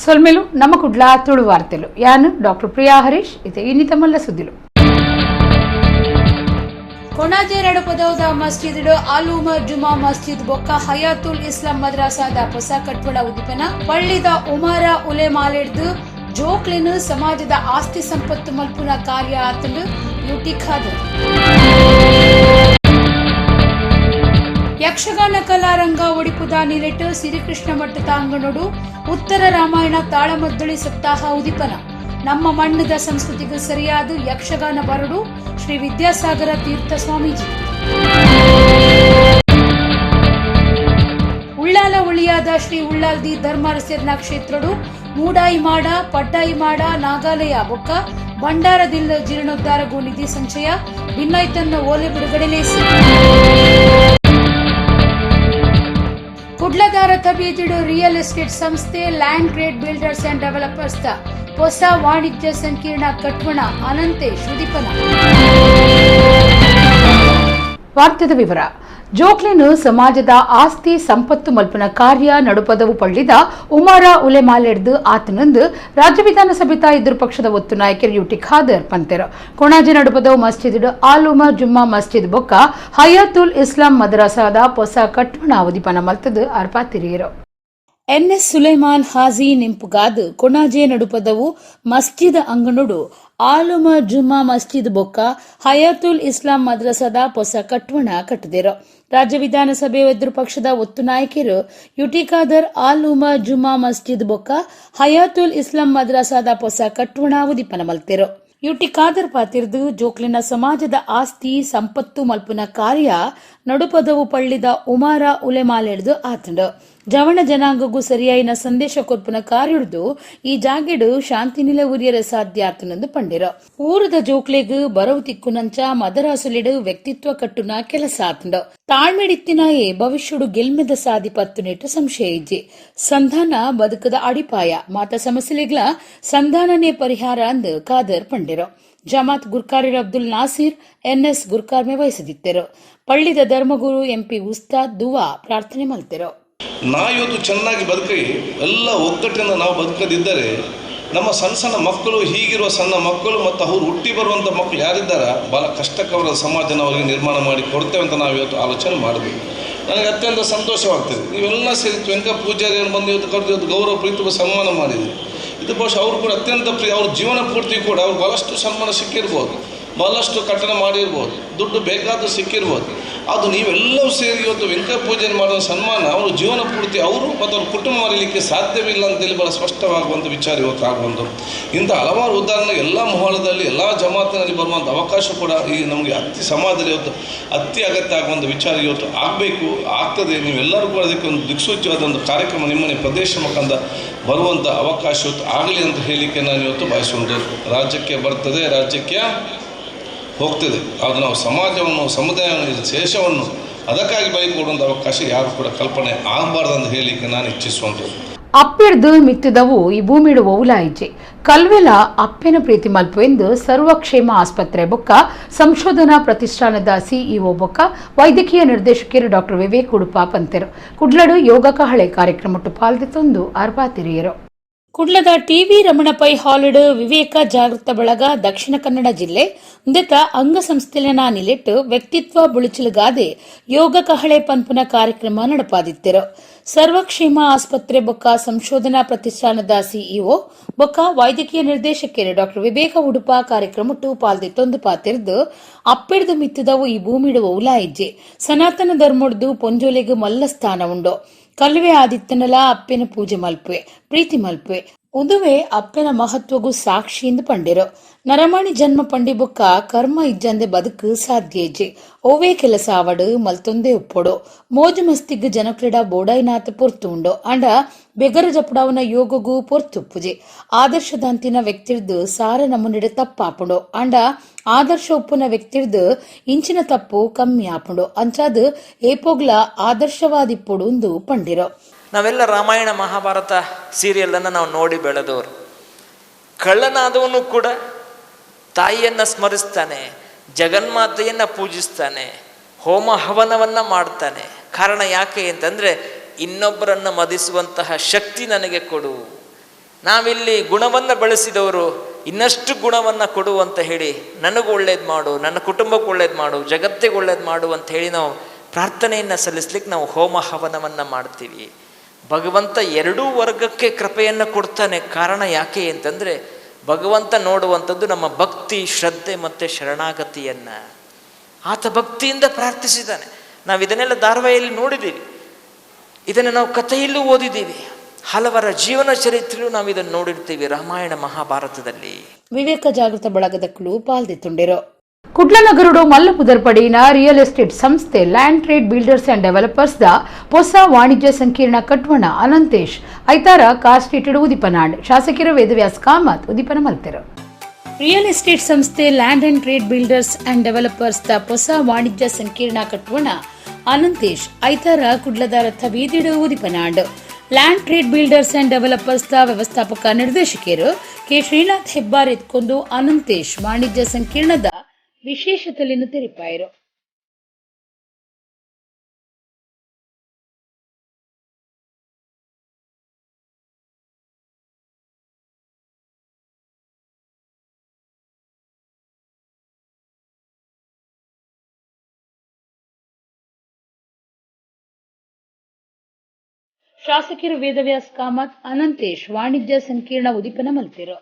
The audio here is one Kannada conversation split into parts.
ಸೊಲ್ಮೆಲು ನಮ್ಮ ಕುಡ್ಲ ತುಳು ವಾರ್ತೆಲು ಯಾನು ಡಾಕ್ಟರ್ ಪ್ರಿಯಾ ಹರೀಶ್ ಇತೆ ಇನ್ನಿತ ಮಲ್ಲ ಸುದ್ದಿಲು ಕೊಣಾಜೆ ನಡುಪದೌದ ಮಸ್ಜಿದ್ ಆಲೂಮ ಜುಮಾ ಮಸ್ಜಿದ್ ಬೊಕ್ಕ ಹಯಾತುಲ್ ಇಸ್ಲಾಂ ಮದ್ರಾಸಾದ ಹೊಸ ಕಟ್ಟಡ ಉದ್ದಿಪನ ಪಳ್ಳಿದ ಉಮಾರ ಉಲೆ ಮಾಲೆಡ್ದು ಜೋಕ್ಲೆನು ಸಮಾಜದ ಆಸ್ತಿ ಸಂಪತ್ತು ಮಲ್ಪುನ ಕಾರ್ಯ ಆತಂಡು ಯುಟಿ ಖಾದರ್ ಯಕ್ಷಗಾನ ಕಲಾರಂಗ ಒಡಿಪುದ ನಿಲೆಟ್ಟು ಸಿರಿಕೃಷ್ಣ ಮಠ ತಾಂಗಣೋಡು ಉತ್ತರ ರಾಮಾಯಣ ತಾಳಮದ್ದಳಿ ಸಪ್ತಾಹ ಉದಿಪನ ನಮ್ಮ ಮಣ್ಣದ ಸಂಸ್ಕೃತಿಗೆ ಸರಿಯಾದ ಯಕ್ಷಗಾನ ಬರಡು ಶ್ರೀ ವಿದ್ಯಾಸಾಗರ ತೀರ್ಥ ಸ್ವಾಮೀಜಿ ಉಳ್ಳಾಲ ಉಳಿಯಾದ ಶ್ರೀ ಉಳ್ಳಾಲ್ದಿ ಧರ್ಮರಸೇರ್ನ ಕ್ಷೇತ್ರಡು ಮೂಡಾಯಿ ಮಾಡ ಪಡ್ಡಾಯಿ ಮಾಡ ನಾಗಾಲಯ ಬೊಕ್ಕ ಭಂಡಾರದಿಲ್ಲ ಜೀರ್ಣೋದ್ಧಾರಗೂ ನಿಧಿ ಸಂಚಯ ಭಿನ್ನೈತನ್ನ ಓಲೆ ಬಿಡುಗಡೆ ಲೇಸಿ ಕುಡ್ಲದಾರ ತಬೀದಿಡು ರಿಯಲ್ ಎಸ್ಟೇಟ್ ಸಂಸ್ಥೆ land trade builders and developers ದ ಹೊಸ ವಾಣಿಜ್ಯ ಸಂಕೀರ್ಣ ಕಟ್ವಣ ಅನಂತೇಶ್ ಉದಿಪನ ವಾರ್ತೆದ ವಿವರ ಜೋಕ್ಲೆನು ಸಮಾಜದ ಆಸ್ತಿ ಸಂಪತ್ತು ಮಲ್ಪನ ಕಾರ್ಯ ನಡುಪದವು ಪಳ್ಳಿದ ಉಮಾರ ಉಲೆ ಮಾಲೆಡ್ದು ಆತನಂದು ರಾಜ್ಯ ವಿಧಾನಸಭೆ ಎದುರು ಪಕ್ಷದ ಒತ್ತು ನಾಯಕರು ಯುಟಿ ಖಾದರ್ ಪಂತೆರು ಕೊಣಾಜೆ ನಡುಪದವು ಮಸ್ಜಿದ್ ಆಲೂಮ ಜುಮ್ಮಾ ಮಸ್ಜಿದ್ ಬೊಕ್ಕ ಹಯಾತುಲ್ ಇಸ್ಲಾಂ ಮದ್ರಾಸಾದ ಹೊಸ ಕಟ್ವಣ ಉದಿಪನ ಮಲ್ತದು ಅರ್ಪಾತಿರಿಯರು ಎನ್ಎಸ್ ಸುಲೈಮಾನ್ ಹಾಜಿ ನಿಂಪುಗಾದ್ ಕೊಣಾಜೆ ನಡುಪದವು ಮಸ್ಜಿದ್ ಅಂಗನುಡು ಆಲುಮ ಜುಮ್ಮಾ ಮಸ್ಜಿದ್ ಬೊಕ್ಕ ಹಯಾತುಲ್ ಇಸ್ಲಾಂ ಮದ್ರಸಾದ ಹೊಸ ಕಟ್ವಣ ಕಟ್ಟಿದರು ರಾಜ್ಯ ವಿಧಾನಸಭೆ ಎದುರು ಪಕ್ಷದ ಒತ್ತು ನಾಯಕರು ಯುಟಿ ಖಾದರ್ ಆಲುಮ ಜುಮ್ಮಾ ಮಸ್ಜಿದ್ ಬೊಕ್ಕ ಹಯಾತುಲ್ ಇಸ್ಲಾಂ ಮದ್ರಸಾದ ಹೊಸ ಕಟ್ವಣ ಉದಿಪನ ಮಲ್ತೆರು ಯುಟಿ ಖಾದರ್ ಪಾತಿರ್ದು ಜೋಕ್ಲಿನ ಸಮಾಜದ ಆಸ್ತಿ ಸಂಪತ್ತು ಮಲ್ಪುನ ಕಾರ್ಯ ನಡುಪದವು ಪಳ್ಳಿದ ಉಮಾರ ಉಲೆಮಾಲೆಡ್ದು ಆತಂಡು ಜವಣ ಜನಾಂಗಗೂ ಸರಿಯಾಯಿನ ಸಂದೇಶ ಕೊರ್ಪುನ ಕಾರ್ಯುಡ್ದು ಈ ಜಾಗೆಡು ಶಾಂತಿ ನಿಲೆ ಉರಿಯರ ಸಾಧ್ಯ ಆತನಂದು ಪಂಡಿರ ಊರದ ಜೋಕ್ಲೆಗ್ ಬರವು ತಿಕ್ಕುನಂಚ ಮದರಾಸುಲಿಡು ವ್ಯಕ್ತಿತ್ವ ಕಟ್ಟುನ ಕೆಲಸ ಆತಂಡ ತಾಳ್ಮೆಡಿತ್ತಿನಾಯೇ ಭವಿಷ್ಯಡು ಗೆಲ್ಮೆದ ಸಾದಿ ಪತ್ತು ನೆಟ್ಟು ಸಂಶಯ ಇಜ್ಜಿ ಸಂಧಾನ ಬದುಕದ ಅಡಿಪಾಯ ಮಾತ ಸಮಸ್ಯೆಗಳ ಸಂಧಾನನೇ ಪರಿಹಾರ ಅಂದು ಖಾದರ್ ಪಂಡಿರ ಜಮಾತ್ ಗುರ್ಕಾರಿರ್ ಅಬ್ದುಲ್ ನಾಸೀರ್ ಎನ್ಎಸ್ ಗುರ್ಕಾರ್ಮೆ ವಹಿಸದಿತ್ತರು ಪಳ್ಳಿದ ಧರ್ಮಗುರು ಎಂಪಿ ಉಸ್ತಾದ್ ದುವಾ ಪ್ರಾರ್ಥನೆ ಮಲ್ತೆರು ಇವತ್ತು ಚೆನ್ನಾಗಿ ಬದುಕಿ ಎಲ್ಲ ಒಗ್ಗಟ್ಟಿನಿಂದ ನಾವು ಬದುಕದಿದ್ದರೆ ನಮ್ಮ ಸಣ್ಣ ಸಣ್ಣ ಮಕ್ಕಳು ಹೀಗಿರುವ ಸಣ್ಣ ಮಕ್ಕಳು ಮತ್ತು ಅವರು ಹುಟ್ಟಿ ಬರುವಂಥ ಮಕ್ಕಳು ಯಾರಿದ್ದಾರ ಬಹಳ ಕಷ್ಟಕರ ಸಮಾಜನ ಅವರಿಗೆ ನಿರ್ಮಾಣ ಮಾಡಿ ಕೊಡ್ತೇವೆ ಅಂತ ನಾವು ಇವತ್ತು ಆಲೋಚನೆ ಮಾಡಬೇಕು. ನನಗೆ ಅತ್ಯಂತ ಸಂತೋಷವಾಗ್ತದೆ. ನೀವೆಲ್ಲ ಸೇರಿ ವೆಂಕ ಪೂಜಾರಿಯನ್ನು ಬಂದು ಇವತ್ತು ಕರೆದು ಇವತ್ತು ಗೌರವ ಪ್ರೀತಿಗೂ ಸನ್ಮಾನ ಮಾಡಿದ್ವಿ. ಇದು ಬಹುಶಃ ಅವರು ಕೂಡ ಅತ್ಯಂತ ಪ್ರಿಯ. ಅವ್ರ ಜೀವನ ಪೂರ್ತಿ ಕೂಡ ಅವ್ರು ಭಾಳಷ್ಟು ಸನ್ಮಾನ ಸಿಕ್ಕಿರ್ಬೋದು, ಭಾಳಷ್ಟು ಕಟ್ಟಡ ಮಾಡಿರ್ಬೋದು, ದುಡ್ಡು ಬೇಕಾದರೂ ಸಿಕ್ಕಿರ್ಬೋದು. ಅದು ನೀವೆಲ್ಲವೂ ಸೇರಿ ಇವತ್ತು ವೆಂಕಟ ಪೂಜೆಯನ್ನು ಮಾಡುವ ಸನ್ಮಾನ ಅವರು ಜೀವನ ಪೂರ್ತಿ ಅವರು ಮತ್ತು ಅವ್ರ ಕುಟುಂಬ ಮರೀಲಿಕ್ಕೆ ಸಾಧ್ಯವಿಲ್ಲ ಅಂತೇಳಿ ಭಾಳ ಸ್ಪಷ್ಟವಾಗುವಂಥ ವಿಚಾರ ಇವತ್ತು ಆಗುವಂಥದ್ದು. ಇಂಥ ಹಲವಾರು ಉದಾಹರಣೆ ಎಲ್ಲ ಮೊಹಲದಲ್ಲಿ ಎಲ್ಲ ಜಮಾತಿನಲ್ಲಿ ಬರುವಂಥ ಅವಕಾಶ ಕೂಡ ಈ ನಮಗೆ ಸಮಾಜದಲ್ಲಿ ಇವತ್ತು ಅತಿ ಅಗತ್ಯ ಆಗುವಂಥ ವಿಚಾರ ಇವತ್ತು ಆಗಬೇಕು, ಆಗ್ತದೆ. ನೀವೆಲ್ಲರೂ ಕೂಡ ಅದಕ್ಕೆ ಒಂದು ದಿಕ್ಸೂಚಿಯಾದ ಒಂದು ಕಾರ್ಯಕ್ರಮ ನಿಮ್ಮನೆ ಪ್ರದೇಶ ಮುಖಾಂತರ ಬರುವಂಥ ಅವಕಾಶ ಇವತ್ತು ಆಗಲಿ ಅಂತ ಹೇಳಲಿಕ್ಕೆ ನಾನು ಇವತ್ತು ಬಯಸುವುದು. ರಾಜ್ಯಕ್ಕೆ ಬರ್ತದೆ, ರಾಜ್ಯಕ್ಕೆ ಹೋಗ್ತದೆ. ಅದು ನಾವು ಸಮಾಜವನ್ನು, ಸಮುದಾಯವನ್ನು, ದೇಶವನ್ನು ಅದಕ್ಕಾಗಿ ಬಲಿ ಕೊಡುವಂಥ ಅವಕಾಶ ಯಾರು ಕೂಡ ಕಲ್ಪನೆ ಆಗಬಾರ್ದಂತ ಹೇಳಲಿಕ್ಕೆ ನಾನು ಇಚ್ಛಿಸುವಂಥದ್ದು. ಅಪ್ಪಿಡ್ದು ಮಿತ್ತಿದವು ಈ ಭೂಮಿಡು ಓವುಲಾಯಿಜೆ ಕಲ್ವೆಲ ಅಪ್ಪೆನ ಪ್ರೀತಿ ಮಲ್ಪು ಎಂದು ಸರ್ವಕ್ಷೇಮ ಆಸ್ಪತ್ರೆ ಬೊಕ್ಕ ಸಂಶೋಧನಾ ಪ್ರತಿಷ್ಠಾನದ ಸಿಇಒ ಬೊಕ್ಕ ವೈದ್ಯಕೀಯ ನಿರ್ದೇಶಕರು ಡಾಕ್ಟರ್ ವಿವೇಕ್ ಉಡುಪ ಪಂತೆರು ಕುಡ್ಲಡು ಯೋಗ ಕಹಳೆ ಕಾರ್ಯಕ್ರಮಟ್ಟು ಪಾಲ್ದಿತ್ತೊಂದು ಅರ್ಪಾತಿರಿಯರು ಕುಡ್ಲದ ಟಿವಿ ರಮಣ ಪೈ ಹಾಲಿಡ್ ವಿವೇಕ ಜಾಗೃತ ಬಳಗ ದಕ್ಷಿಣ ಕನ್ನಡ ಜಿಲ್ಲೆ ಉಂದೆತ ಅಂಗಸಂಸ್ಥೆನ ನಿಲೆಟ್ಟು ವ್ಯಕ್ತಿತ್ವ ಬುಳುಚಿಲುಗಾದೆ ಯೋಗ ಕಹಳೆ ಪಂಪುನ ಕಾರ್ಯಕ್ರಮ ನಡಪಾದಿತ್ತರು. ಸರ್ವಕ್ಷೇಮ ಆಸ್ಪತ್ರೆ ಬೊಕ್ಕ ಸಂಶೋಧನಾ ಪ್ರತಿಷ್ಠಾನದ ಸಿಇಒ ಬೊಕ್ಕ ವೈದ್ಯಕೀಯ ನಿರ್ದೇಶಕರು ಡಾಕ್ಟರ್ ವಿವೇಕ ಉಡುಪ ಕಾರ್ಯಕ್ರಮಟ್ಟು ಪಾಲ್ದಿತ್ತೊಂದು ಪಾತಿರ್ದು ಅಪ್ಪಿಡ್ದು ಮಿತ್ತಿದವು ಈ ಭೂಮಿಡು ಉಲಾಯಿಜ್ಜೆ ಸನಾತನ ಧರ್ಮಡ್ದು ಪೊಂಜೋಲೆಗೆ ಮಲ್ಲ ಸ್ಥಾನ ಉಂಡು. ಕಲ್ವೆ ಆದಿತ್ಯನಲ ಅಪ್ಪೆನ ಪೂಜೆ ಮಲ್ಪುವೆ, ಪ್ರೀತಿ ಮಲ್ಪುವೆ. ಉದುವೆ ಅಪ್ಪೆನ ಮಹತ್ವಗೂ ಸಾಕ್ಷಿಯಿಂದ ಪಂಡಿರು. ನರಮಣಿ ಜನ್ಮ ಪಂಡಿ ಬೊಕ್ಕ ಕರ್ಮ ಇಜ್ಜಂದೆ ಬದುಕು ಸಾಧ್ಯ ಇಜ್ಜೆ ಓವೇ ಕೆಲಸ ಆವಡು ಮಲ್ತೊಂದೇ ಉಪ್ಪೊಡು ಮೋಜು ಮಸ್ತಿಗ್ ಜನಕ್ರೀಡ ಬೋಡೈನಾಥ ಪೊರ್ತು ಉಂಡು ಅಂಡ ಬೆಗರ ಜಪಡಾವನ ಯೋಗಗೂ ಪೊರ್ತುಪ್ಪುಜೆ ಆದರ್ಶದಂತಿನ ವ್ಯಕ್ತಿರ್ದು ಸಾರ ನಮ್ಮನಿಡ ತಪ್ಪಾಪುಂಡು ಅಂಡ ಆದರ್ಶ ಉಪ್ಪುನ ವ್ಯಕ್ತಿರ್ದು ಇಂಚಿನ ತಪ್ಪು ಕಮ್ಮಿ ಆಪುಂಡು ಅಂಚಾದ ಏಪೋಗ್ಲ ಆದರ್ಶವಾದಿಪ್ಪುಡು ಒಂದು ಪಂಡಿರೋ. ನಾವೆಲ್ಲ ರಾಮಾಯಣ ಮಹಾಭಾರತ ಸೀರಿಯಲನ್ನು ನಾವು ನೋಡಿ ಬೆಳೆದವರು. ಕಳ್ಳನಾದವನು ಕೂಡ ತಾಯಿಯನ್ನು ಸ್ಮರಿಸ್ತಾನೆ, ಜಗನ್ಮಾತೆಯನ್ನು ಪೂಜಿಸ್ತಾನೆ, ಹೋಮ ಹವನವನ್ನು ಮಾಡ್ತಾನೆ. ಕಾರಣ ಯಾಕೆ ಅಂತಂದರೆ ಇನ್ನೊಬ್ಬರನ್ನು ಮದಿಸುವಂತಹ ಶಕ್ತಿ ನನಗೆ ಕೊಡು, ನಾವಿಲ್ಲಿ ಗುಣವನ್ನು ಬೆಳೆಸಿದವರು ಇನ್ನಷ್ಟು ಗುಣವನ್ನು ಕೊಡು ಅಂತ ಹೇಳಿ, ನನಗೂ ಒಳ್ಳೇದು ಮಾಡು, ನನ್ನ ಕುಟುಂಬಕ್ಕೆ ಒಳ್ಳೇದು ಮಾಡು, ಜಗತ್ತಿಗೆ ಒಳ್ಳೇದು ಮಾಡು ಅಂತ ಹೇಳಿ ನಾವು ಪ್ರಾರ್ಥನೆಯನ್ನು ಸಲ್ಲಿಸ್ಲಿಕ್ಕೆ ನಾವು ಹೋಮ ಹವನವನ್ನು ಮಾಡ್ತೀವಿ. ಭಗವಂತ ಎರಡೂ ವರ್ಗಕ್ಕೆ ಕೃಪೆಯನ್ನು ಕೊಡ್ತಾನೆ. ಕಾರಣ ಯಾಕೆ ಅಂತಂದರೆ, ಭಗವಂತ ನೋಡುವಂಥದ್ದು ನಮ್ಮ ಭಕ್ತಿ, ಶ್ರದ್ಧೆ ಮತ್ತು ಶರಣಾಗತಿಯನ್ನು. ಆತ ಭಕ್ತಿಯಿಂದ ಪ್ರಾರ್ಥಿಸಿದ್ದಾನೆ. ನಾವು ಇದನ್ನೆಲ್ಲ ಧಾರಾವಾಹಿಯಲ್ಲಿ ನೋಡಿದ್ದೀವಿ, ಇದನ್ನು ನಾವು ಕಥೆಯಲ್ಲೂ ಓದಿದ್ದೀವಿ, ಹಲವರ ಜೀವನ ಚರಿತ್ರೆಯಲ್ಲೂ ನಾವು ಇದನ್ನು ನೋಡಿರ್ತೀವಿ. ರಾಮಾಯಣ ಮಹಾಭಾರತದಲ್ಲಿ ವಿವೇಕ ಜಾಗೃತ ಬಳಗದಕ್ಕೂ ಪಾಲ್ದಿತ್ತುಂಡಿರೋ ಕುಡ್ಲನಗರುಡು ಮಲ್ಲಪುದರ್ಪಡಿನ ರಿಯಲ್ ಎಸ್ಟೇಟ್ ಸಂಸ್ಥೆ land trade builders and developers ದ ಹೊಸ ವಾಣಿಜ್ಯ ಸಂಕೀರ್ಣ ಕಟ್ವಣ ಅನಂತೇಶ್ ಐತಾರ ಕಾಸ್ಟಿಟೆಡ್ ಉದಿಪನಾಡ್ ಶಾಸಕರ ವೇದವ್ಯಾಸ್ ಕಾಮತ್ ಉದಿಪನ ಮಲ್ತೆರು. ರಿಯಲ್ ಎಸ್ಟೇಟ್ ಸಂಸ್ಥೆ land and trade builders and developers ದ ಹೊಸ ವಾಣಿಜ್ಯ ಸಂಕೀರ್ಣ ಕಟ್ವಣ ಅನಂತೇಶ್ ಐತಾರ ಕುಡ್ಲದ ರಥ ಬೀದಿಡು ಉದಿಪನಾಡ್. Land trade builders and developers ದ ವ್ಯವಸ್ಥಾಪಕ ನಿರ್ದೇಶಕರು ಕೆ ಶ್ರೀನಾಥ್ ಹೆಬ್ಬಾರ್ ಎತ್ಕೊಂಡು ಅನಂತೇಶ್ ವಾಣಿಜ್ಯ ಸಂಕೀರ್ಣದ ವಿಶೇಷತೆಯನ್ನು ತೆರಿಪಾಯಿರು. ಶಾಸಕರು ವೇದವ್ಯಾಸ್ ಕಾಮತ್ ಅನಂತೇಶ್ ವಾಣಿಜ್ಯ ಸಂಕೀರ್ಣ ಉದಿಪನ ಮಲ್ತಿರು.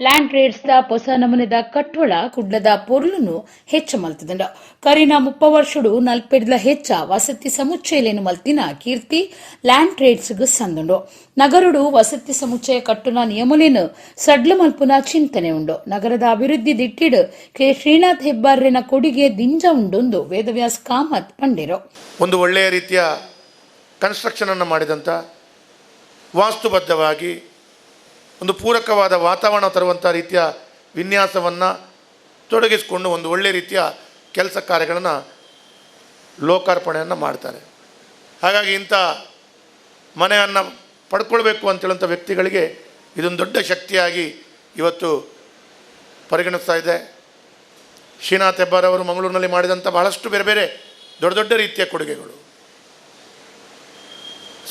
ಲ್ಯಾಂಡ್ ಟ್ರೇಡ್ಸ್ ದ ಹೊಸ ನಮೂನೆದ ಕಟ್ಟೊಳ ಕುಡ್ಲದ ಪೊರ್ಲುನು ಹೆಚ್ಚ ಮಲ್ತದಂಡ. ಕರಿನ 30 ವರ್ಷಡು 40 ಹೆಚ್ಚ ವಸತಿ ಸಮುಚ್ಚಯಲೇನು ಮಲ್ತಿನ ಕೀರ್ತಿ ಲ್ಯಾಂಡ್ ಟ್ರೇಡ್ಸ್ ಗೆ ಸಂದುಂಡು. ನಗರುಡು ವಸತಿ ಸಮುಚ್ಚಯ ಕಟ್ಟುನ ನಿಯಮಲೇನು ಸಡ್ಲ ಮಲ್ಪುನ ಚಿಂತನೆ ಉಂಡು. ನಗರದ ಅಭಿವೃದ್ಧಿ ದಿಟ್ಟಿಡು ಕೆ ಶ್ರೀನಾಥ್ ಹೆಬ್ಬಾರ್ರಿನ ಕೊಡುಗೆ ದಿಂಜ ಉಂಡೊಂದು ವೇದವ್ಯಾಸ್ ಕಾಮತ್ ಪಂಡಿರು. ಒಂದು ಒಳ್ಳೆಯ ರೀತಿಯ ಕನ್ಸ್ಟ್ರಕ್ಷನ್ ಅನ್ನು ಮಾಡಿದಂಥ, ವಾಸ್ತುಬದ್ಧವಾಗಿ ಒಂದು ಪೂರಕವಾದ ವಾತಾವರಣ ತರುವಂಥ ರೀತಿಯ ವಿನ್ಯಾಸವನ್ನು ತೊಡಗಿಸಿಕೊಂಡು ಒಂದು ಒಳ್ಳೆಯ ರೀತಿಯ ಕೆಲಸ ಕಾರ್ಯಗಳನ್ನು ಲೋಕಾರ್ಪಣೆಯನ್ನು ಮಾಡ್ತಾರೆ. ಹಾಗಾಗಿ ಇಂಥ ಮನೆಯನ್ನು ಪಡ್ಕೊಳ್ಬೇಕು ಅಂತೇಳುವಂಥ ವ್ಯಕ್ತಿಗಳಿಗೆ ಇದೊಂದು ದೊಡ್ಡ ಶಕ್ತಿಯಾಗಿ ಇವತ್ತು ಪರಿಗಣಿಸ್ತಾ ಇದೆ. ಶ್ರೀನಾಥ್ ಹೆಬ್ಬಾರ್ ಅವರು ಮಂಗಳೂರಿನಲ್ಲಿ ಮಾಡಿದಂಥ ಬಹಳಷ್ಟು ಬೇರೆ ಬೇರೆ ದೊಡ್ಡ ದೊಡ್ಡ ರೀತಿಯ ಕೊಡುಗೆಗಳು,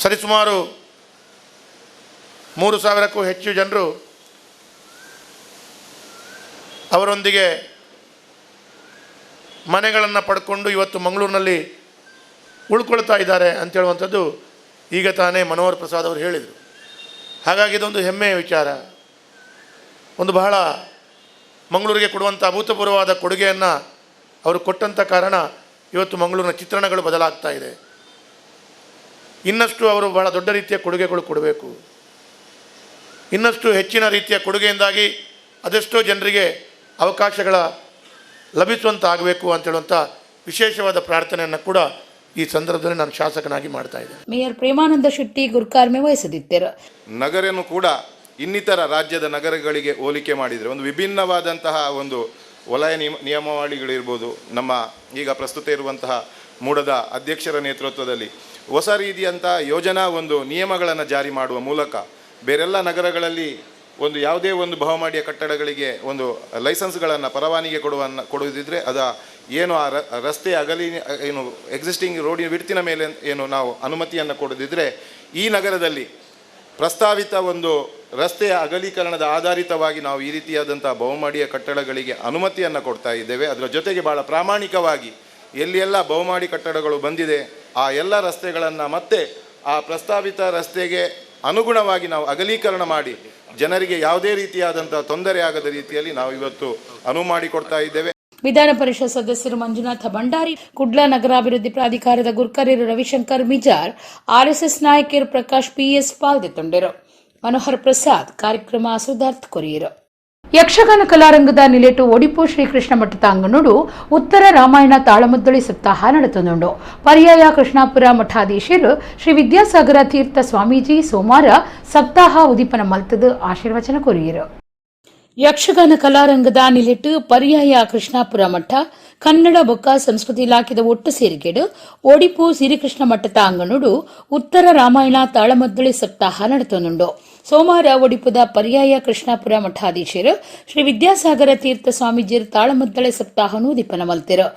ಸರಿಸುಮಾರು 3,000ಕ್ಕೂ ಹೆಚ್ಚು ಜನರು ಅವರೊಂದಿಗೆ ಮನೆಗಳನ್ನು ಪಡ್ಕೊಂಡು ಇವತ್ತು ಮಂಗಳೂರಿನಲ್ಲಿ ಉಳ್ಕೊಳ್ತಾ ಇದ್ದಾರೆ ಅಂತೇಳುವಂಥದ್ದು ಈಗ ತಾನೇ ಮನೋಹರ್ ಪ್ರಸಾದ್ ಅವರು ಹೇಳಿದರು. ಹಾಗಾಗಿ ಇದೊಂದು ಹೆಮ್ಮೆಯ ವಿಚಾರ. ಒಂದು ಬಹಳ ಮಂಗಳೂರಿಗೆ ಕೊಡುವಂಥ ಅಭೂತಪೂರ್ವವಾದ ಕೊಡುಗೆಯನ್ನು ಅವರು ಕೊಟ್ಟಂಥ ಕಾರಣ ಇವತ್ತು ಮಂಗಳೂರಿನ ಚಿತ್ರಣಗಳು ಬದಲಾಗ್ತಾ ಇದೆ. ಇನ್ನಷ್ಟು ಅವರು ಬಹಳ ದೊಡ್ಡ ರೀತಿಯ ಕೊಡುಗೆಗಳು ಕೊಡಬೇಕು. ಇನ್ನಷ್ಟು ಹೆಚ್ಚಿನ ರೀತಿಯ ಕೊಡುಗೆಯಿಂದಾಗಿ ಅದೆಷ್ಟೋ ಜನರಿಗೆ ಅವಕಾಶಗಳ ಲಭಿಸುವಂತಾಗಬೇಕು ಅಂತೇಳುವಂಥ ವಿಶೇಷವಾದ ಪ್ರಾರ್ಥನೆಯನ್ನು ಕೂಡ ಈ ಸಂದರ್ಭದಲ್ಲಿ ನಾನು ಶಾಸಕನಾಗಿ ಮಾಡ್ತಾ ಇದ್ದೇನೆ. ಮೇಯರ್ ಪ್ರೇಮಾನಂದ ಶೆಟ್ಟಿ ಗುರುಕಾರ್ಮೆ ವಹಿಸದಿದ್ದರು. ನಗರನು ಕೂಡ ಇನ್ನಿತರ ರಾಜ್ಯದ ನಗರಗಳಿಗೆ ಹೋಲಿಕೆ ಮಾಡಿದರೆ ಒಂದು ವಿಭಿನ್ನವಾದಂತಹ ಒಂದು ವಲಯ ನಿಯಮಾವಳಿಗಳಿರ್ಬೋದು. ನಮ್ಮ ಈಗ ಪ್ರಸ್ತುತ ಇರುವಂತಹ ಮೂಡದ ಅಧ್ಯಕ್ಷರ ನೇತೃತ್ವದಲ್ಲಿ ಹೊಸ ರೀತಿಯಂಥ ಯೋಜನಾ ಒಂದು ನಿಯಮಗಳನ್ನು ಜಾರಿ ಮಾಡುವ ಮೂಲಕ ಬೇರೆಲ್ಲ ನಗರಗಳಲ್ಲಿ ಒಂದು ಯಾವುದೇ ಒಂದು ಬಹುಮಹಡಿಯ ಕಟ್ಟಡಗಳಿಗೆ ಒಂದು ಲೈಸೆನ್ಸ್ಗಳನ್ನು ಪರವಾನಿಗೆ ಕೊಡುವುದಿದ್ರೆ ಏನು ಆ ರಸ್ತೆ ಅಗಲಿ ಏನು ಎಕ್ಸಿಸ್ಟಿಂಗ್ ರೋಡಿನ ವಿಡ್ತಿನ ಮೇಲೆ ಏನು ನಾವು ಅನುಮತಿಯನ್ನು ಕೊಡದಿದ್ದರೆ ಈ ನಗರದಲ್ಲಿ ಪ್ರಸ್ತಾವಿತ ಒಂದು ರಸ್ತೆಯ ಅಗಲೀಕರಣದ ಆಧಾರಿತವಾಗಿ ನಾವು ಈ ರೀತಿಯಾದಂಥ ಬಹುಮಹಡಿಯ ಕಟ್ಟಡಗಳಿಗೆ ಅನುಮತಿಯನ್ನು ಕೊಡ್ತಾ ಇದ್ದೇವೆ. ಅದರ ಜೊತೆಗೆ ಭಾಳ ಪ್ರಾಮಾಣಿಕವಾಗಿ ಎಲ್ಲಿಯೆಲ್ಲ ಬಹುಮಹಡಿ ಕಟ್ಟಡಗಳು ಬಂದಿದೆ ಆ ಎಲ್ಲ ರಸ್ತೆಗಳನ್ನು ಮತ್ತೆ ಆ ಪ್ರಸ್ತಾವಿತ ರಸ್ತೆಗೆ ಅನುಗುಣವಾಗಿ ನಾವು ಅಗಲೀಕರಣ ಮಾಡಿ ಜನರಿಗೆ ಯಾವುದೇ ರೀತಿಯಾದಂತಹ ತೊಂದರೆ ಆಗದ ರೀತಿಯಲ್ಲಿ ನಾವು ಇವತ್ತು ಅನುವು ಮಾಡಿಕೊಡ್ತಾ ಇದ್ದೇವೆ. ವಿಧಾನ ಪರಿಷತ್ ಸದಸ್ಯರು ಮಂಜುನಾಥ ಭಂಡಾರಿ, ಕುಡ್ಲ ನಗರಾಭಿವೃದ್ಧಿ ಪ್ರಾಧಿಕಾರದ ಗುರ್ಕರ್ಯರು ರವಿಶಂಕರ್ ಮಿಜಾರ್, ಆರ್ಎಸ್ಎಸ್ ನಾಯಕರು ಪ್ರಕಾಶ್ ಪಿಎಸ್ ಪಾಲ್ಗೊಂಡಿರು. ಮನೋಹರ್ ಪ್ರಸಾದ್ ಕಾರ್ಯಕ್ರಮ ಸುಧಾರ್ಥ ಕೊರಿಯರು. ಯಕ್ಷಗಾನ ಕಲಾರಂಗದ ನಿಲೆಟು ಒಡಿಪು ಶ್ರೀಕೃಷ್ಣ ಮಠದ ಅಂಗನೋಡು ಉತ್ತರ ರಾಮಾಯಣ ತಾಳಮದ್ದಳಿ ಸಪ್ತಾಹ ನಡೆತುಂಡು. ಪರ್ಯಾಯ ಕೃಷ್ಣಾಪುರ ಮಠಾಧೀಶರು ಶ್ರೀ ವಿದ್ಯಾಸಾಗರ ತೀರ್ಥ ಸ್ವಾಮೀಜಿ ಸೋಮವಾರ ಸಪ್ತಾಹ ಉದಿಪನ ಮಲ್ತದು ಆಶೀರ್ವಚನ ಕೊರಿಯರು. ಯಕ್ಷಗಾನ ಕಲಾರಂಗದ ನಿಲೆಟ್ಟು ಪರ್ಯಾಯ ಕೃಷ್ಣಾಪುರ ಮಠ ಕನ್ನಡ ಬೊಕ್ಕ ಸಂಸ್ಕೃತಿ ಇಲಾಖೆದ ಒಟ್ಟು ಸೇರಿಕೆಡು ಒಡಿಪು ಶ್ರೀಕೃಷ್ಣ ಮಠದ ಅಂಗನೋಡು ಉತ್ತರ ರಾಮಾಯಣ ತಾಳಮದ್ದಳಿ ಸಪ್ತಾಹ ನಡೆತುಂಡು. ಸೋಮವಾರ ಒಡಿಪುದ ಪರ್ಯಾಯ ಕೃಷ್ಣಾಪುರ ಮಠಾಧೀಶರು ಶ್ರೀ ವಿದ್ಯಾಸಾಗರ ತೀರ್ಥ ಸ್ವಾಮೀಜಿರು ತಾಳಮದ್ದಳೆ ಸಪ್ತಾಹನು ದೀಪನ ಮಲ್ತಿರು.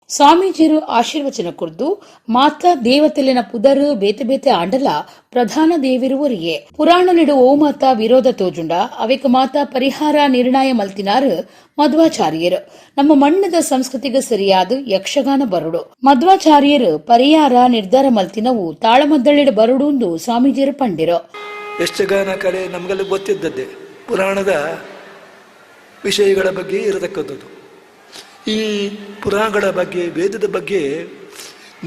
ಸ್ವಾಮೀಜಿರು ಆಶೀರ್ವಚನ ಕುರ್ದು ಮಾತಾ ದೇವತೆಲಿನ ಪುದರು ಬೇತೆ ಬೇತೆ ಆಂಡಲ ಪ್ರಧಾನ ದೇವಿರುವರಿಗೆ ಪುರಾಣಲಿಡು ಓ ಮಾತಾ ವಿರೋಧ ತೋಜುಂಡ ಅವೇಕ ಮಾತಾ ಪರಿಹಾರ ನಿರ್ಣಯ ಮಲ್ತಿನಾರು ಮಧ್ವಾಚಾರ್ಯರು. ನಮ್ಮ ಮಣ್ಣದ ಸಂಸ್ಕೃತಿಗೆ ಸರಿಯಾದ ಯಕ್ಷಗಾನ ಬರುಡು. ಮಧ್ವಾಚಾರ್ಯರು ಪರಿಹಾರ ನಿರ್ಧಾರ ಮಲ್ತಿನವು ತಾಳಮದ್ದಳಿಡು ಬರುಡು ಎಂದು ಸ್ವಾಮೀಜಿರು ಪಂಡಿರು. ಯಕ್ಷಗಾನ ಕಲೆ ನಮಗೆಲ್ಲ ಗೊತ್ತಿದ್ದದ್ದೇ, ಪುರಾಣದ ವಿಷಯಗಳ ಬಗ್ಗೆ ಇರತಕ್ಕಂಥದ್ದು. ಈ ಪುರಾಣಗಳ ಬಗ್ಗೆ, ವೇದದ ಬಗ್ಗೆ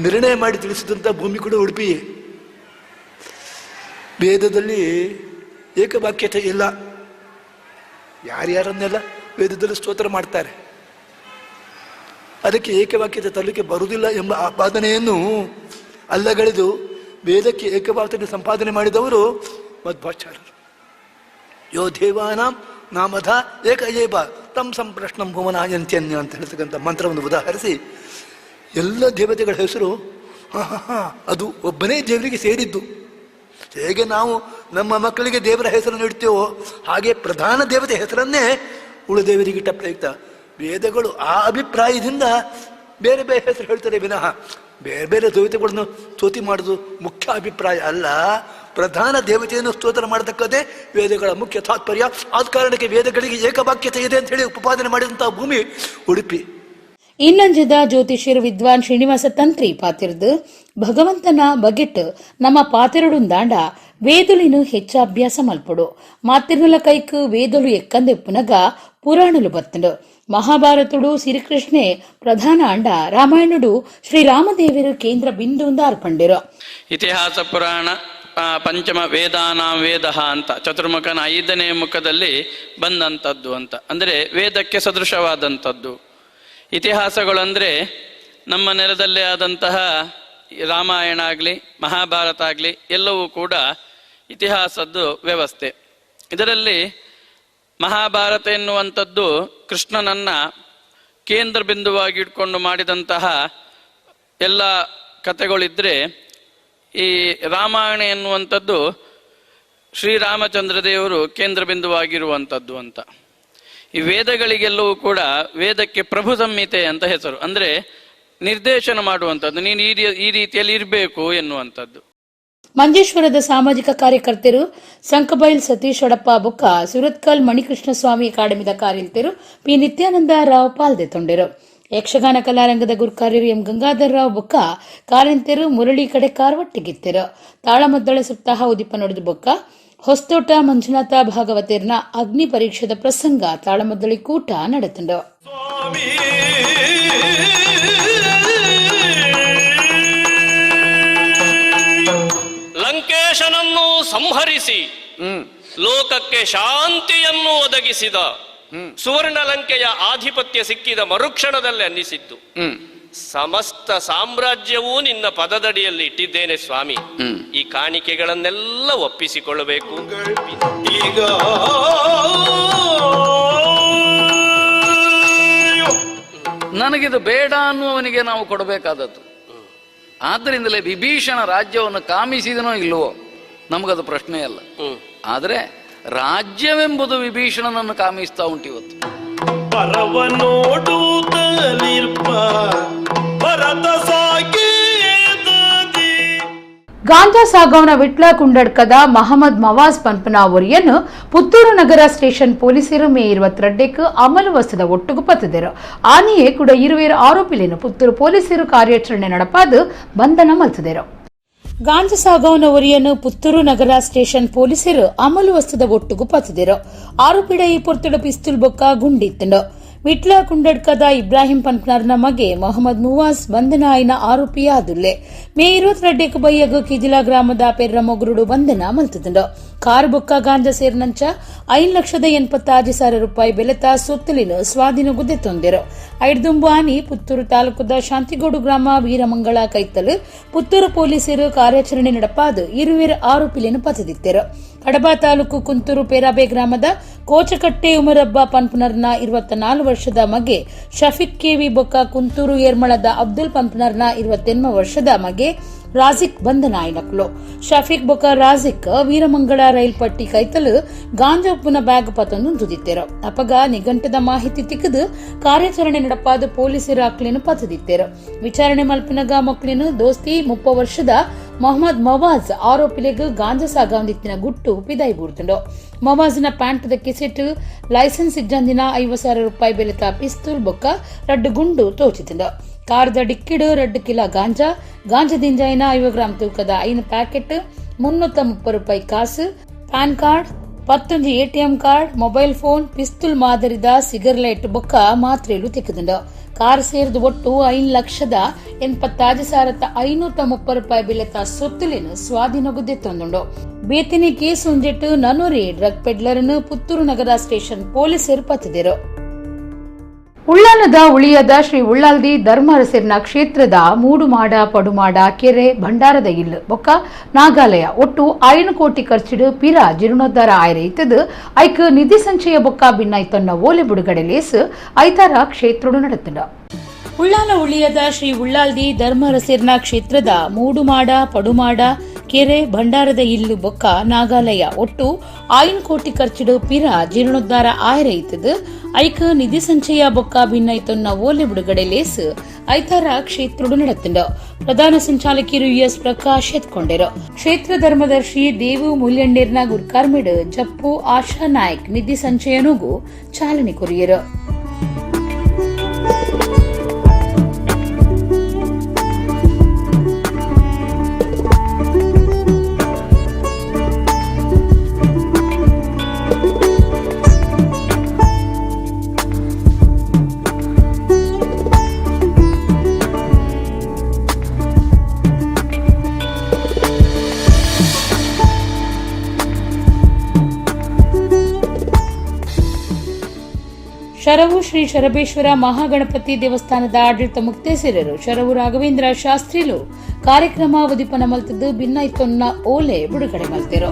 ನಿರ್ಣಯ ಮಾಡಿ ತಿಳಿಸಿದಂಥ ಭೂಮಿ ಕೂಡ ಉಡುಪಿಯೇ. ವೇದದಲ್ಲಿ ಏಕವಾಕ್ಯತೆ ಇಲ್ಲ. ಯಾರ್ಯಾರನ್ನೆಲ್ಲ ವೇದದಲ್ಲಿ ಸ್ತೋತ್ರ ಮಾಡ್ತಾರೆ, ಅದಕ್ಕೆ ಏಕವಾಕ್ಯತೆ ತರಲಿಕ್ಕೆ ಬರುವುದಿಲ್ಲ ಎಂಬ ಆಪಾದನೆಯನ್ನು ಅಲ್ಲಗಳೆದು ವೇದಕ್ಕೆ ಏಕವಾಕ್ಯತೆ ಸಂಪಾದನೆ ಮಾಡಿದವರು ಮಧ್ವಾಚಾರ್ಯರು. ಯೋ ದೇವಾನಾಂ ನಾಮಧ ಏಕ ಏವ ತಂ ಸಂಪ್ರಶ್ನಂ ಭುವನಾಯಂತ್ಯನ್ಯ ಅಂತ ಹೇಳ್ತಕ್ಕಂಥ ಮಂತ್ರವನ್ನು ಉದಾಹರಿಸಿ ಎಲ್ಲ ದೇವತೆಗಳ ಹೆಸರು ಅದು ಒಬ್ಬನೇ ದೇವರಿಗೆ ಸೇರಿದ್ದು. ಹೇಗೆ ನಾವು ನಮ್ಮ ಮಕ್ಕಳಿಗೆ ದೇವರ ಹೆಸರನ್ನು ಇಡ್ತೇವೋ ಹಾಗೆ ಪ್ರಧಾನ ದೇವತೆ ಹೆಸರನ್ನೇ ಉಳಿದೇವರಿಗಿಟ್ಟ ಪ್ರಯುಕ್ತ. ವೇದಗಳು ಆ ಅಭಿಪ್ರಾಯದಿಂದ ಬೇರೆ ಬೇರೆ ಹೆಸರು ಹೇಳ್ತಾರೆ ವಿನಃ ಬೇರೆ ಬೇರೆ ದೇವತೆಗಳನ್ನು ಸ್ತೋತಿ ಮಾಡೋದು ಮುಖ್ಯ ಅಭಿಪ್ರಾಯ ಅಲ್ಲ. ಪ್ರಧಾನ ದೇವತೆಯನ್ನು ಸ್ತೋತ್ರ ಮಾಡತಕ್ಕದೇ ವೇದಗಳ ಮುಖ್ಯ ತಾತ್ಪರ್ಯ. ಆದ ಕಾರಣಕ್ಕೆ ವೇದಗಳಿಗೆ ಏಕವಾಕ್ಯತೆ ಇದೆ ಅಂತ ಹೇಳಿ ಉಪಪಾದನೆ ಮಾಡಿದಂತಹ ಭೂಮಿ ಉಡುಪಿ. ಇನ್ನಂಜದ ಜ್ಯೋತಿಷ್ಯರು ವಿದ್ವಾನ್ ಶ್ರೀನಿವಾಸ ತಂತ್ರಿ ಪಾತಿರ್ದು ಭಗವಂತನ ಬಗೆಟ್ ನಮ್ಮ ಪಾತಿರಡುಂದಾಂಡ ವೇದುಲಿನು ಹೆಚ್ಚ ಅಭ್ಯಾಸ ಮಲ್ಪಡು. ಮಾತಿರ್ನಲ ಕೈಕ್ ವೇದುಲು ಎಕ್ಕಂದೆಪ್ಪುನಗ ಪುರಾಣಲು ಬತ್ತಂಡು. ಮಹಾಭಾರತುಡು ಶ್ರೀಕೃಷ್ಣೆ ಪ್ರಧಾನ ಅಂಡ ರಾಮಾಯಣುಡು ಶ್ರೀರಾಮದೇವರು ಕೇಂದ್ರ ಬಿಂದು ಅರ್ಪಂಡಿರು. ಇತಿಹಾಸ ಪುರಾಣ ಪಂಚಮ ವೇದಾನಾಂ ವೇದ ಅಂತ ಚತುರ್ಮುಖನ 5ನೇ ಮುಖದಲ್ಲಿ ಬಂದಂಥದ್ದು ಅಂತ. ಅಂದರೆ ವೇದಕ್ಕೆ ಸದೃಶವಾದಂಥದ್ದು ಇತಿಹಾಸಗಳಂದರೆ ನಮ್ಮ ನೆಲದಲ್ಲೇ ಆದಂತಹ ರಾಮಾಯಣ ಆಗಲಿ ಮಹಾಭಾರತ ಆಗಲಿ ಎಲ್ಲವೂ ಕೂಡ ಇತಿಹಾಸದ್ದು ವ್ಯವಸ್ಥೆ. ಇದರಲ್ಲಿ ಮಹಾಭಾರತ ಎನ್ನುವಂಥದ್ದು ಕೃಷ್ಣನನ್ನ ಕೇಂದ್ರ ಬಿಂದುವಾಗಿ ಇಟ್ಕೊಂಡು ಮಾಡಿದಂತಹ ಎಲ್ಲ ಕಥೆಗಳಿದ್ರೆ, ಈ ರಾಮಾಯಣ ಎನ್ನುವಂಥದ್ದು ಶ್ರೀರಾಮಚಂದ್ರ ದೇವರು ಕೇಂದ್ರ ಬಿಂದುವಾಗಿರುವಂಥದ್ದು ಅಂತ. ಈ ವೇದಗಳಿಗೆಲ್ಲವೂ ಕೂಡ ವೇದಕ್ಕೆ ಪ್ರಭು ಸಂಹಿತೆ ಅಂತ ಹೆಸರು. ಅಂದರೆ ನಿರ್ದೇಶನ ಮಾಡುವಂಥದ್ದು, ನೀನು ಈ ರೀತಿಯಲ್ಲಿ ಇರಬೇಕು ಎನ್ನುವಂಥದ್ದು. ಮಂಜೇಶ್ವರದ ಸಾಮಾಜಿಕ ಕಾರ್ಯಕರ್ತರು ಸಂಕಬೈಲ್ ಸತೀಶ್ ಒಡಪ್ಪ ಬೊಕ್ಕ ಸುರತ್ಕಲ್ ಮಣಿಕೃಷ್ಣ ಸ್ವಾಮಿ ಅಕಾಡೆಮಿದ ಕಾರ್ಯಂತರು ಪಿ ನಿತ್ಯಾನಂದ ರಾವ್ ಪಾಲ್ದೆ ತೊಂಡಿರು. ಯಕ್ಷಗಾನ ಕಲಾರಂಗದ ಗುರುಕಾರ್ಯರು ಎಂ ಗಂಗಾಧರ್ ರಾವ್ ಬೊಕ್ಕ ಕಾರ್ಯಂತರು ಮುರಳಿ ಕಡೆಕಾರ್ ಒಟ್ಟಿಗಿತ್ತರು. ತಾಳಮದ್ದಳೆ ಸಪ್ತಾಹ ಉದಿಪ ನಡೆದು ಬೊಕ್ಕ ಹೊಸ್ತೋಟ ಮಂಜುನಾಥ ಭಾಗವತರ್ನ ಅಗ್ನಿ ಪರೀಕ್ಷೆದ ಪ್ರಸಂಗ ತಾಳಮದ್ದಳಿ ಕೂಟ ನಡೆತಂಡು. ಲಂಕೇಶನನ್ನು ಸಂಹರಿಸಿ ಲೋಕಕ್ಕೆ ಶಾಂತಿಯನ್ನು ಒದಗಿಸಿದ ಸುವರ್ಣ ಲಂಕೆಯ ಆಧಿಪತ್ಯ ಸಿಕ್ಕಿದ ಮರುಕ್ಷಣದಲ್ಲಿ ಅನ್ನಿಸಿದ್ದು, ಸಮಸ್ತ ಸಾಮ್ರಾಜ್ಯವೂ ನಿನ್ನ ಪದದಡಿಯಲ್ಲಿ ಇಟ್ಟಿದ್ದೇನೆ ಸ್ವಾಮಿ, ಈ ಕಾಣಿಕೆಗಳನ್ನೆಲ್ಲ ಒಪ್ಪಿಸಿಕೊಳ್ಳಬೇಕು. ಈಗ ನನಗಿದು ಬೇಡ ಅನ್ನುವನಿಗೆ ನಾವು ಕೊಡಬೇಕಾದದ್ದು. ಆದ್ದರಿಂದಲೇ ವಿಭೀಷಣ ರಾಜ್ಯವನ್ನು ಕಾಮಿಸಿದನೋ ಇಲ್ಲವೋ ನಮಗದು ಪ್ರಶ್ನೆ ಅಲ್ಲ. ಆದರೆ ರಾಜ್ಯವೆಂಬುದು ವಿಭೀಷಣನನ್ನು ಕಾಮಿಸ್ತಾ ಉಂಟು ಇವತ್ತು. ಗಾಂಜಾ ಸಾಗವನ ವಿಟ್ಲ ಕುಂಡಡ್ಕದ ಮಹಮ್ಮದ್ ಮವಾಜ್ ಪನ್ಪನಾವರಿಯನ್ನು ಪುತ್ತೂರು ನಗರ ಸ್ಟೇಷನ್ ಪೊಲೀಸರು ಮೇ 22ಕ್ಕೆ ಅಮಲು ವಸ್ತದ ಒಟ್ಟುಗು ಪತ್ತಿದರು. ಆನೆಯೇ ಕೂಡ ಇರುವೇರು ಆರೋಪಿಲೇನು ಪುತ್ತೂರು ಪೊಲೀಸರು ಕಾರ್ಯಾಚರಣೆ ನಡಪಾದು ಬಂಧನ ಮಲ್ತಿದರು. ಗಾಂಜಾ ಸಾಗವನವರಿಯನ್ನು ಪುತ್ತೂರು ನಗರ ಸ್ಟೇಷನ್ ಪೊಲೀಸರು ಅಮಲು ವಸ್ತದ ಒಟ್ಟುಗು ಪತ್ತಿದರು. ಆರೋಪಿಡ ಈ ಪೊರ್ತುಡ ಪಿಸ್ತೂಲ್ ಬೊಕ್ಕ ಗುಂಡಿತ್ತಂಡು. ವಿಟ್ಲ ಕುಂಡಡ್ಕದ ಇಬ್ರಾಹಿಂ ಪನ್ಪನಾರ್ನ ಮಗೆ ಮೊಹಮ್ಮದ್ ಮುವಾಜ್ ಬಂಧನ ಆಯ್ನ ಆರೋಪಿಯಾದುಲ್ಲೆ. ಮೇ 22ಕ್ಕೆ ಬಯ್ಯಗ ಕಿಜಿಲಾ ಗ್ರಾಮದ ಪೆರ್ರ ಮೊಗರುಡು ಬಂಧನ ಮಲ್ತುಂಡು. ಕಾರು ಬೊಕ್ಕ ಗಾಂಜಾ ಸೇರಿನಂಚ 5,86,000 ರೂಪಾಯಿ ಬೆಲೆತ ಸೊತ್ತಲಿನ ಸ್ವಾಧೀನ ಗುದ್ದೆ ತೊಂದಿರು. ಐಡ್ದುಂಬು ಆನಿ ಪುತ್ತೂರು ತಾಲೂಕದ ಶಾಂತಿಗೋಡು ಗ್ರಾಮ ವೀರಮಂಗಳ ಕೈತಲು ಪುತ್ತೂರು ಪೊಲೀಸರು ಕಾರ್ಯಾಚರಣೆ ನಡಪಾದು ಇರುವೇರು ಆರೋಪಿಲೇನು ಪತದಿತ್ತರು. ಕಡಬ ತಾಲೂಕು ಕುಂತೂರು ಪೇರಾಬೆ ಗ್ರಾಮದ ಕೋಚಕಟ್ಟೆ ಉಮರಬ್ಬ ಪನ್ಪನರ್ನ 24 ವರ್ಷದ ಮಗೆ ಶಫೀಕ್ ಕೆವಿ ಬೊಕ್ಕ ಕುಂತೂರು ಏರ್ಮಳದ ಅಬ್ದುಲ್ ಪನ್ಪನರ್ನ 28 ವರ್ಷದ ಮಗೆ ರಾಜಿಕ್ ಬಂಧನ ಆಯ್ನಕ್ಲು. ಶಫೀಕ್ ಬೊಕ ರಾಜಿಕ್ ವೀರಮಂಗಳ ರೈಲ್ ಪಟ್ಟಿ ಕೈತಲು ಗಾಂಜಾ ಉಪ್ಪುನ ಬ್ಯಾಗ್ ಪತೊಂದು ತುದಿತ್ತೇರು. ಅಪಗ ನಿಘಂಟದ ಮಾಹಿತಿ ತಿಕ್ಕದು ಕಾರ್ಯಾಚರಣೆ ನಡಪಾದ ಪೊಲೀಸರ ಅಕ್ಲೇನು ಪತದಿತ್ತೇರು. ವಿಚಾರಣೆ ಮಲ್ಪಿನಗ ಮಕ್ಳಿನ ದೋಸ್ತಿ 30 ವರ್ಷದ ಮೊಹಮ್ಮದ್ ಮವಾಜ್ ಆರೋಪಿಲೆಗ್ ಗಾಂಜಾ ಸಾಗಾಂದಿತ್ತಿನ ಗುಟ್ಟು ಪಿದಾಯಿ ಬೂರ್ದುಂಡು. ಮವಾಜ್ನ ಪ್ಯಾಂಟ್ದ ಕಿಸೆಟ್ ಲೈಸೆನ್ಸ್ ಇಜ್ಜಂದಿನ 50,000 ರೂಪಾಯಿ ಬೆಲೆತ ಪಿಸ್ತೂಲ್ ಬೊಕ್ಕ 2 ಗುಂಡು ತೋಚಿತಿಂಡು. ಕಾರ್ದ ಡಿಕ್ಕಿಡು 2 ಕಿಲೋ ಗಾಂಜಾದಿಂಜಾಯಿನ 50 ಗ್ರಾಂ ತೂಕದ 5 ಪ್ಯಾಕೆಟ್ 330 ರೂಪಾಯಿ ಕಾಸು, pan card, 11 ATM card, mobile phone, ಪಿಸ್ತೂಲ್ ಮಾದರಿದ ಸಿಗರ್ಲೈಟ್ ಬೊಕ್ಕ ಮಾತ್ರೆಲು ತೆಗೆದುಂಡು. ಕಾರ್ ಸೇರಿದ ಒಟ್ಟು 5,86,530 ರೂಪಾಯಿ ಬೆಲೆತ ಸೊತ್ತುಲಿನ ಸ್ವಾಧೀನಗೊದ್ದೆತ್ತೊಂದುಂಡು. ಬೇತಿನಿ ಕೇಸ್ ಉಂಜೆಟ್ಟು ನನ್ನೂರಿ ಡ್ರಗ್ ಪೆಡ್ಲರ್ನು ಪುತ್ತೂರು ನಗರ ಸ್ಟೇಷನ್ ಪೊಲೀಸರು ಪತ್ತಿದರು. ಉಳ್ಳಾಲದ ಉಳಿಯದ ಶ್ರೀ ಉಳ್ಳಾಲ್ದಿ ಧರ್ಮರಸಿರ್ನ ಕ್ಷೇತ್ರದ ಮೂಡುಮಾಡ ಪಡುಮಾಡ ಕೆರೆ ಭಂಡಾರದ ಇಲ್ಲು ಬೊಕ್ಕ ನಾಗಾಲಯ ಒಟ್ಟು 5 ಕೋಟಿ ಖರ್ಚಿಡು ಪಿರ ಜೀರ್ಣೋದ್ಧಾರ ಆಯ್ರೈತದು ಐಕ್ ನಿಧಿ ಸಂಚಯ ಬೊಕ್ಕ ಭಿನ್ನೈತೊನ್ನ ಓಲೆ ಬಿಡುಗಡೆ ಲೇಸು ಐತಾರ ಕ್ಷೇತ್ರಡು ನಡೆತುಂಡ. ಉಳ್ಳಾಲ ಉಳಿಯದ ಶ್ರೀ ಉಳ್ಳಾಲ್ದಿ ಧರ್ಮರಸಿರ್ನ ಕ್ಷೇತ್ರದ ಮೂಡುಮಾಡ ಪಡುಮಾಡ ಕೆರೆ ಭಂಡಾರದ ಇಲ್ಲು ಬೊಕ್ಕ ನಾಗಾಲಯ ಒಟ್ಟು 5 ಕೋಟಿ ಖರ್ಚಿಡು ಪಿರ ಜೀರ್ಣೋದ್ಧಾರ ಆಯ್ರೈತದು ಐಕ ನಿಧಿ ಸಂಚಯ ಬೊಕ್ಕ ಭಿನ್ನೈತೊನ್ನ ಓಲೆ ಬಿಡುಗಡೆ ಲೇಸು ಐತಾರ ಕ್ಷೇತ್ರಡು ನಡೆತುಂಡ. ಪ್ರಧಾನ ಸಂಚಾಲಕಿಯರು US ಪ್ರಕಾಶ್ ಎತ್ಕೊಂಡರು. ಕ್ಷೇತ್ರ ಧರ್ಮದರ್ಶಿ ದೇವು ಮುಲ್ಯಂಡೇರ್ನ ಗುರ್ಕಾರ್ಮಿಡ್ ಜಪ್ಪು ಆಶಾ ನಾಯ್ಕ್ ನಿಧಿ ಸಂಚಯನೂಗೂ ಚಾಲನೆ ಕೊರಿಯರು. ಶರವು ಶ್ರೀ ಶರಬೇಶ್ವರ ಮಹಾಗಣಪತಿ ದೇವಸ್ಥಾನದ ಆಡಳಿತ ಮುಕ್ತೇಸರರು ಶರವು ರಾಘವೇಂದ್ರ ಶಾಸ್ತ್ರಿಲು ಕಾರ್ಯಕ್ರಮ ಉದಿಪನ ಮಲ್ತದ್ದು ಭಿನ್ನೈತೊನ್ನ ಓಲೆ ಬಿಡುಗಡೆ ಮಲ್ತಿರು.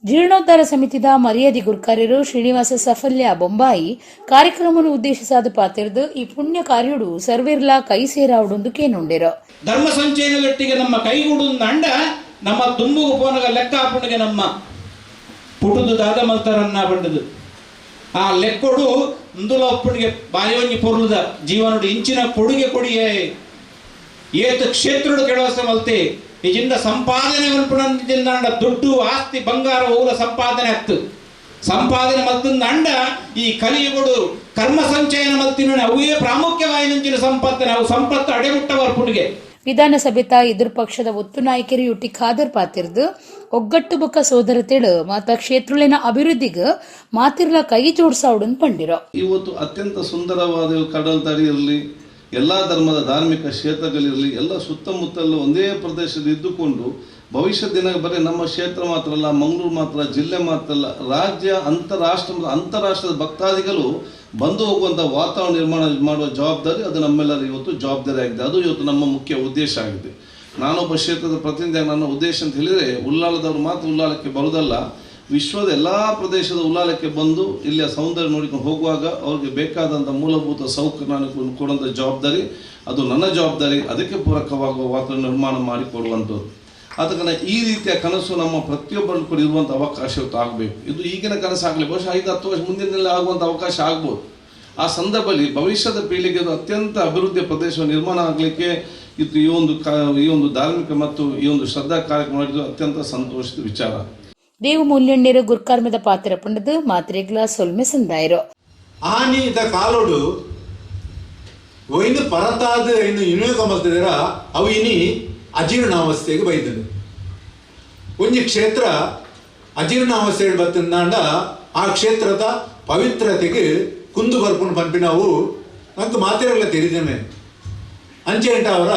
ಜೀರ್ಣೋದ್ಧಾರ ಸಮಿತಿದ ಮರ್ಯಾದಿ ಗುರ್ಕಾರ್ಯರು ಶ್ರೀನಿವಾಸ ಸಫಲ್ಯ ಬೊಂಬಾಯಿ ಕಾರ್ಯಕ್ರಮವನ್ನು ಉದ್ದೇಶಿಸಾದ ಪಾತಿರ್ದು ಈ ಪುಣ್ಯ ಕಾರ್ಯುಡು ಸರ್ವೇರ್ಲ ಕೈ ಸೇರಾವುಡೊಂದು ಕೇನುಂಡೆರು. ಧರ್ಮ ಸಂಚಯನದೊಟ್ಟಿಗೆ ನಮ್ಮ ಕೈಗೂಡು ಅಂಡ ನಮ್ಮ ತುಂಬುಗು ಪೋನಗ ಲೆಕ್ಕ ಹಾಪುಣಿಗೆ ನಮ್ಮ ಪುಟುದು ದಾದ ಮಲ್ತಾರನ್ನ ಬಂಡದು ಆ ಲೆಕ್ಕೊಡು ಇಂದುಲ ಒಪ್ಪುಣಿಗೆ ಬಾಯೋಂಜಿ ಪೊರ್ಲುದ ಜೀವನುಡು ಇಂಚಿನ ಕೊಡುಗೆ ಕೊಡಿಯೇ ಏತು ಕ್ಷೇತ್ರಡು ಕೆಲಸ ಮಲ್ತೆ ನಿಜಿಂದ ಸಂಪಾದನೆ ಮಲ್ಪುಣಿಂದ ದುಡ್ಡು ಆಸ್ತಿ ಬಂಗಾರ ಹೋಗುವ ಸಂಪಾದನೆ ಹತ್ತು ಸಂಪಾದನೆ ಮಲ್ತಂದ ಅಂಡ ಈ ಕಲಿಯುಗುಡು ಕರ್ಮ ಸಂಚಯನ ಮಲ್ತಿನ ಅವೇ ಪ್ರಾಮುಖ್ಯವಾಗಿ ನಂಚಿನ ಸಂಪತ್ತನೆ ಅವು ಸಂಪತ್ತು ಅಡೆಗುಟ್ಟವರ ಪುಣಿಗೆ ವಿಧಾನಸಭೆತ ಎದುರು ಪಕ್ಷದ ಒತ್ತು ನಾಯಕರು ಯುಟಿ ಖಾದರ್ ಪಾತಿರ್ದು ಒಗ್ಗಟ್ಟು ಬೊಕ್ಕ ಸೋದರತೆಳು ಮಾತ ಕ್ಷೇತ್ರಲಿನ ಅಭಿವೃದ್ಧಿಗೆ ಮಾತಿರ್ಲ ಕೈ ಜೋಡಿಸಾವುಡನ್ ಪಂಡಿರೋ. ಇವತ್ತು ಅತ್ಯಂತ ಸುಂದರವಾದ ಕಡಲ್ ತಡಿ ಇರಲಿ, ಎಲ್ಲ ಧರ್ಮದ ಧಾರ್ಮಿಕ ಕ್ಷೇತ್ರಗಳಿರಲಿ, ಎಲ್ಲ ಸುತ್ತಮುತ್ತಲು ಒಂದೇ ಪ್ರದೇಶದಲ್ಲಿ ಇದ್ದುಕೊಂಡು ಭವಿಷ್ಯ ದಿನ ಬರೀ ನಮ್ಮ ಕ್ಷೇತ್ರ ಮಾತ್ರ ಅಲ್ಲ, ಮಂಗಳೂರು ಮಾತ್ರ, ಜಿಲ್ಲೆ ಮಾತ್ರ ಅಲ್ಲ, ರಾಜ್ಯ ಅಂತಾರಾಷ್ಟ್ರದ ಭಕ್ತಾದಿಗಳು ಬಂದು ಹೋಗುವಂಥ ವಾತಾವರಣ ನಿರ್ಮಾಣ ಮಾಡುವ ಜವಾಬ್ದಾರಿ ಅದು ನಮ್ಮೆಲ್ಲರ ಇವತ್ತು ಜವಾಬ್ದಾರಿ ಆಗಿದೆ. ಅದು ಇವತ್ತು ನಮ್ಮ ಮುಖ್ಯ ಉದ್ದೇಶ ಆಗಿದೆ. ನಾನೊಬ್ಬ ಕ್ಷೇತ್ರದ ಪ್ರತಿನಿಧಿಯಾಗಿ ನನ್ನ ಉದ್ದೇಶ ಅಂತ ಹೇಳಿದರೆ ಉಳ್ಳಾಲದವರು ಮಾತ್ರ ಉಳ್ಳಾಲಕ್ಕೆ ಬರುವುದಲ್ಲ, ವಿಶ್ವದ ಎಲ್ಲ ಪ್ರದೇಶದ ಉಳ್ಳಾಲಕ್ಕೆ ಬಂದು ಇಲ್ಲಿಯ ಸೌಂದರ್ಯ ನೋಡಿಕೊಂಡು ಹೋಗುವಾಗ ಅವ್ರಿಗೆ ಬೇಕಾದಂಥ ಮೂಲಭೂತ ಸೌಕರ್ಯ ಕೊಡುವಂಥ ಜವಾಬ್ದಾರಿ ಅದು ನನ್ನ ಜವಾಬ್ದಾರಿ. ಅದಕ್ಕೆ ಪೂರಕವಾಗುವ ವಾತಾವರಣ ನಿರ್ಮಾಣ ಮಾಡಿಕೊಡುವಂಥದ್ದು. ಆದ ಕಾರಣ ಈ ರೀತಿಯ ಕನಸು ನಮ್ಮ ಪ್ರತಿಯೊಬ್ಬರನ್ನು ಕೂಡ ಇರುವಂಥ ಅವಕಾಶ ಇವತ್ತು ಆಗಬೇಕು. ಇದು ಈಗಿನ ಕನಸು ಆಗಲಿ, ಬಹುಶಃ 5-10 ವರ್ಷ ಮುಂದಿನಲ್ಲಿ ಆಗುವಂಥ ಅವಕಾಶ ಆಗ್ಬೋದು. ಆ ಸಂದರ್ಭದಲ್ಲಿ ಭವಿಷ್ಯದ ಪೀಳಿಗೆ ಅತ್ಯಂತ ಅಭಿವೃದ್ಧಿಯ ಪ್ರದೇಶ ನಿರ್ಮಾಣ ಆಗಲಿಕ್ಕೆ ಇದು ಈ ಒಂದು ಧಾರ್ಮಿಕ ಮತ್ತು ಈ ಒಂದು ಶ್ರದ್ಧಾ ಕಾರ್ಯಕ್ರಮ ಮಾಡಿದ್ದು ಅತ್ಯಂತ ಸಂತೋಷದ ವಿಚಾರ. ದೇವು ಮೂಲ್ಯಣ್ಣರು ಗುರ್ಕಾರ್ಮದ ಪಾತ್ರ ಪಂಡದು ಮಾತ್ರೆಗ್ಲ ಸೊಲ್ಮೆ ಸಂದಾಯರು ಆನಿ ಇದ ಕಾಲೋಡು ಒಯ್ದು ಪರತಾದ ಇನ್ನು ಇನ್ನು ಕಮಲ್ತಿದ್ದೀರ ಅವು ಇನಿ ಅಜೀರ್ಣಾವಸ್ಥೆಗೆ ಬೈದನು. ಒಂಜಿ ಕ್ಷೇತ್ರ ಅಜೀರ್ಣಾವಸ್ಥೆಗೆ ಬತ್ತಂದಾಂಡ ಆ ಕ್ಷೇತ್ರದ ಪವಿತ್ರತೆಗೆ ಕುಂದು ಬರ್ಪುಣ್ ಪಂಪಿನವು ನಂಗೆ ಮಾತೆರೆಲ್ಲ ತೆರಿದೇನೆ ಅಂಚೆಂಟ ಅವರ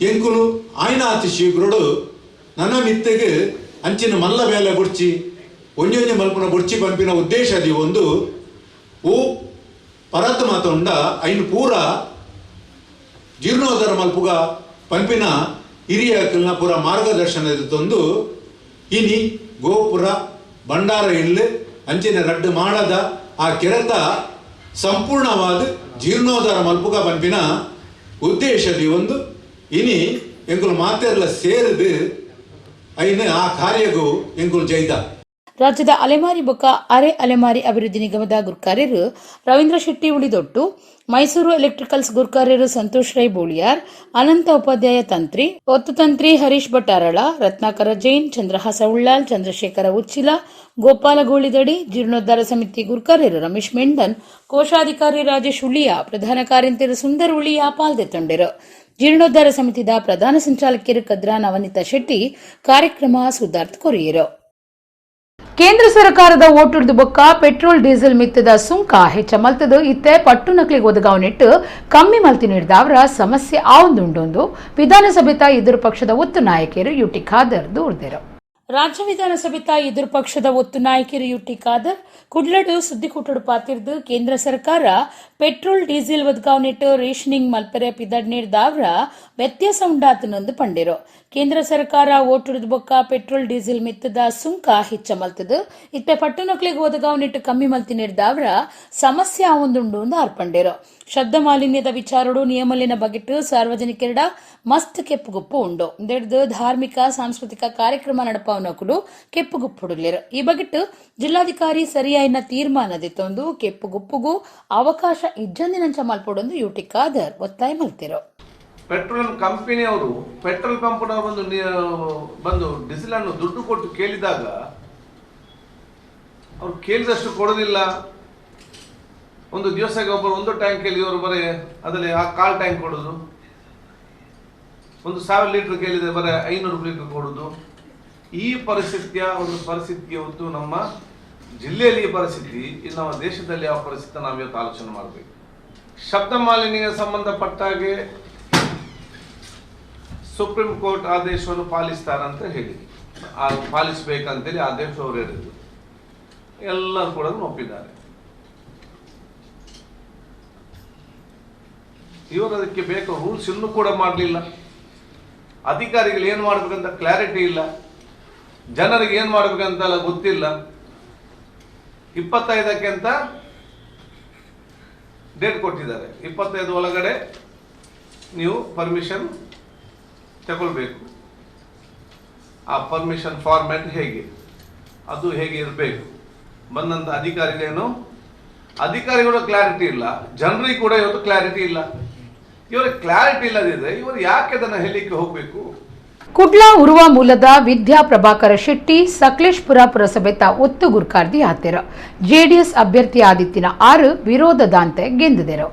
ಎಂಕುಲು ಆಯ್ನಾತಿ ಶೀಘ್ರಡು ನನ್ನ ಮಿತ್ತೆಗೆ ಅಂಚಿನ ಮಲ್ಲ ಬೇಲೆ ಬುಡ್ಚಿ ಒಂಜೊಂಜಿ ಮಲ್ಪುನ ಬುಡ್ಚಿ ಪಂಪಿನ ಉದ್ದೇಶದಿ ಒಂದು ಓ ಪರತ್ ಮಾತೊಂಡ ಐನು ಪೂರ ಜೀರ್ಣೋದ್ಧಾರ ಮಲ್ಪುಗ ಪಂಪಿನ ಹಿರಿಯಕಲ್ನ ಪೂರ ಮಾರ್ಗದರ್ಶನದ ತಂದು ಇನಿ ಗೋಪುರ ಭಂಡಾರ ಇಲ್ಲು ಅಂಚಿನ ರಡ್ಡು ಮಾಡದ ಆ ಕೆರೆತ ಸಂಪೂರ್ಣವಾದ ಜೀರ್ಣೋದ್ಧಾರ ಮಲ್ಪುಗ ಪಂಪಿನ ಉದ್ದೇಶದಿ ಒಂದು ಇನಿ ಎಂಕುಲು ಮಾತೆರ್ಲ ಸೇರಿದು ಐನು ಆ ಕಾರ್ಯಗೂ ಎಂಕುಲು ಜೈದ. ರಾಜ್ಯದ ಅಲೆಮಾರಿ ಬೊಕ್ಕ ಅರೆ ಅಲೆಮಾರಿ ಅಭಿವೃದ್ಧಿ ನಿಗಮದ ಗುರ್ಕಾರ್ಯರು ರವೀಂದ್ರ ಶೆಟ್ಟಿ ಉಳಿದೊಟ್ಟು, ಮೈಸೂರು ಎಲೆಕ್ಟ್ರಿಕಲ್ಸ್ ಗುರ್ಕಾರ್ಯರು ಸಂತೋಷ್ ರೈ ಬೋಳಿಯಾರ್, ಅನಂತ ಉಪಾಧ್ಯಾಯ ತಂತ್ರಿ, ಒತ್ತು ತಂತ್ರಿ ಹರೀಶ್ ಭಟ್ಟಾರಳ, ರತ್ನಾಕರ ಜೈನ್, ಚಂದ್ರಹಾಸ ಉಳ್ಳಾಲ್, ಚಂದ್ರಶೇಖರ ಉಚ್ಚಿಲ, ಗೋಪಾಲ ಗೋಳಿದಡಿ, ಜೀರ್ಣೋದ್ಧಾರ ಸಮಿತಿ ಗುರ್ಕಾರ್ಯರು ರಮೇಶ್ ಮೆಂಡನ್, ಕೋಶಾಧಿಕಾರಿ ರಾಜೇಶ್ ಉಳಿಯ, ಪ್ರಧಾನ ಕಾರ್ಯಂತರ ಸುಂದರ್ ಉಳಿಯ ಪಾಲ್ದೆತ್ತೊಂಡರು. ಜೀರ್ಣೋದ್ಧಾರ ಸಮಿತಿದ ಪ್ರಧಾನ ಸಂಚಾಲಕಿಯರು ಕದ್ರಾ ನವನೀತಾ ಶೆಟ್ಟಿ ಕಾರ್ಯಕ್ರಮ ಸುಧಾರ್ಥ ಕೊರಿಯರು. ಕೇಂದ್ರ ಸರ್ಕಾರದ ಓಟುಡ್ದು ಬೊಕ್ಕ ಪೆಟ್ರೋಲ್ ಡೀಸೆಲ್ ಮಿತ್ತದ ಸುಂಕ ಹೆಚ್ಚ ಮಲ್ತದು ಇತ್ತೆ ಪಟ್ಟು ನಕ್ಲಿಗೆ ಒದಗಾವನಿಟ್ಟು ಕಮ್ಮಿ ಮಲ್ತಿ ನೀಡಿದವರ ಸಮಸ್ಯೆ ಆವೊಂದುಂಡೊಂದು ವಿಧಾನಸಭೆತ ಎದುರು ಪಕ್ಷದ ಒತ್ತು ನಾಯಕಿಯರು ಯುಟಿ ಖಾದರ್ ದೂರ್ದರು. ರಾಜ್ಯ ವಿಧಾನಸಭೆತ ಎದುರು ಪಕ್ಷದ ಒತ್ತು ನಾಯಕಿಯರು ಯುಟಿ ಖಾದರ್ ಕುಡ್ಲಡು ಸುದ್ದಿಕೂಟಡು ಪಾತಿರ್ದು ಕೇಂದ್ರ ಸರ್ಕಾರ ಪೆಟ್ರೋಲ್ ಡೀಸೆಲ್ ಒದಗಾವನಿಟ್ಟು ರೇಷನಿಂಗ್ ಮಲ್ಪರೆ ಪಿದಡ್ ನೀಡಿದವರ ವ್ಯತ್ಯಾಸ ಉಂಡಾತನೊಂದು ಪಂಡಿರು. ಕೇಂದ್ರ ಸರ್ಕಾರ ಓಟುಡ್ದು ಬೊಕ್ಕ ಪೆಟ್ರೋಲ್ ಡೀಸೆಲ್ ಮಿತ್ತದ ಸುಂಕ ಹೆಚ್ಚ ಮಲ್ತದು ಇತ್ತೆ ಪಟ್ಟು ನಕ್ಲಿಗೆ ಒದಗಾವನಿಟ್ಟು ಕಮ್ಮಿ ಮಲ್ತಿ ನೀಡಿದವರ ಸಮಸ್ಯೆ ಆವೊಂದುಂಡು ಎಂದು ಆರ್ಪಂಡಿರು. ಶಬ್ದ ಮಾಲಿನ್ಯದ ವಿಚಾರಡು ನಿಯಮಲಿನ ಬಗೆಟ್ಟು ಸಾರ್ವಜನಿಕರಿಡ ಮಸ್ತ್ ಕೆಪ್ಪುಗುಪ್ಪು ಉಂಡು. ಇಂದೆಡ್ದು ಧಾರ್ಮಿಕ ಸಾಂಸ್ಕೃತಿಕ ಕಾರ್ಯಕ್ರಮ ನಡಪವನಕುಲು ಕೆಪ್ಪುಗುಪ್ಪುಡುಲಿರು. ಈ ಬಗೆಟ್ಟು ಜಿಲ್ಲಾಧಿಕಾರಿ ಸರಿಯಾಯಿನ ತೀರ್ಮಾನದಿತ್ತೊಂದು ಕೆಪ್ಪುಗುಪ್ಪುಗೂ ಅವಕಾಶ ಇಜ್ಜಂದಿನಂಚ ಮಲ್ಪೊಡೊಂದು ಯುಟಿ ಖಾದರ್ ಒತ್ತಾಯ ಮಲ್ತಿರು. ಪೆಟ್ರೋಲ್ ಕಂಪನಿಯವರು ಪೆಟ್ರೋಲ್ ಪಂಪ್ನವರು ಬಂದು ಡೀಸೆಲ್ ಅನ್ನು ದುಡ್ಡು ಕೊಟ್ಟು ಕೇಳಿದಾಗ ಅವ್ರು ಕೇಳಿದಷ್ಟು ಕೊಡೋದಿಲ್ಲ. ಒಂದು ದಿವಸಕ್ಕೆ ಒಬ್ಬರು ಒಂದು ಟ್ಯಾಂಕಲ್ಲಿ ಇವರು ಬರೀ ಅದರಲ್ಲಿ ಆ ಕಾಲ್ ಟ್ಯಾಂಕ್ ಕೊಡೋದು, 1,000 ಲೀಟರ್ ಕೇಳಿದರೆ ಬರೀ 500 ಲೀಟರ್ ಕೊಡೋದು. ಈ ಒಂದು ಪರಿಸ್ಥಿತಿ ಇವತ್ತು ನಮ್ಮ ಜಿಲ್ಲೆಯಲ್ಲಿ ಪರಿಸ್ಥಿತಿ, ಇನ್ನು ನಮ್ಮ ದೇಶದಲ್ಲಿ ಯಾವ ಪರಿಸ್ಥಿತಿ ನಾವು ಇವತ್ತು ಆಲೋಚನೆ ಮಾಡಬೇಕು. ಶಬ್ದ ಮಾಲಿನ್ಯಕ್ಕೆ ಸಂಬಂಧಪಟ್ಟ ಹಾಗೆ ಸುಪ್ರೀಂ ಕೋರ್ಟ್ ಆದೇಶವನ್ನು ಪಾಲಿಸ್ತಾರಂತ ಹೇಳಿ ಪಾಲಿಸಬೇಕಂತೇಳಿ ಆದೇಶ ಅವರು ಹೇಳಿದ್ರು. ಎಲ್ಲರೂ ಕೂಡ ಒಪ್ಪಿದ್ದಾರೆ. ಇವರು ಅದಕ್ಕೆ ಬೇಕು ರೂಲ್ಸ್ ಇನ್ನೂ ಕೂಡ ಮಾಡಲಿಲ್ಲ. ಅಧಿಕಾರಿಗಳು ಏನು ಮಾಡಬೇಕಂತ ಕ್ಲಾರಿಟಿ ಇಲ್ಲ, ಜನರಿಗೆ ಏನು ಮಾಡಬೇಕಂತೆಲ್ಲ ಗೊತ್ತಿಲ್ಲ. 25ಕ್ಕೆ ಅಂತ ಡೇಟ್ ಕೊಟ್ಟಿದ್ದಾರೆ. 25 ಒಳಗಡೆ ನೀವು ಪರ್ಮಿಷನ್ ತಗೊಳ್ಬೇಕು. ಆ ಪರ್ಮಿಷನ್ ಫಾರ್ಮ್ಯಾಟ್ ಹೇಗೆ, ಅದು ಹೇಗೆ ಇರಬೇಕು, ಬಂದಂಥ ಅಧಿಕಾರಿಗಳು ಕ್ಲಾರಿಟಿ ಇಲ್ಲ, ಜನರಿಗೆ ಕೂಡ ಇವತ್ತು ಕ್ಲಾರಿಟಿ ಇಲ್ಲ. ಇವರಿಗೆ ಕ್ಲಾರಿಟಿ ಇಲ್ಲದಿದ್ರೆ ಇವರು ಯಾಕೆ ಅದನ್ನು ಹೇಳಲಿಕ್ಕೆ ಹೋಗಬೇಕು? ಕುಡ್ಲ ಉರುವ ಮೂಲದ ವಿದ್ಯಾ ಪ್ರಭಾಕರ ಶೆಟ್ಟಿ ಸಕಲೇಶ್ಪುರ ಪುರಸಭೆತ ಒತ್ತು ಗುರ್ಕಾರ್ದಿ ಆತೆರ ಜೆಡಿಎಸ್ ಅಭ್ಯರ್ಥಿ ಆದಿತ್ತಿನ 6 ವಿರೋಧದಾಂತೆ ಗೆದ್ದಿದರು.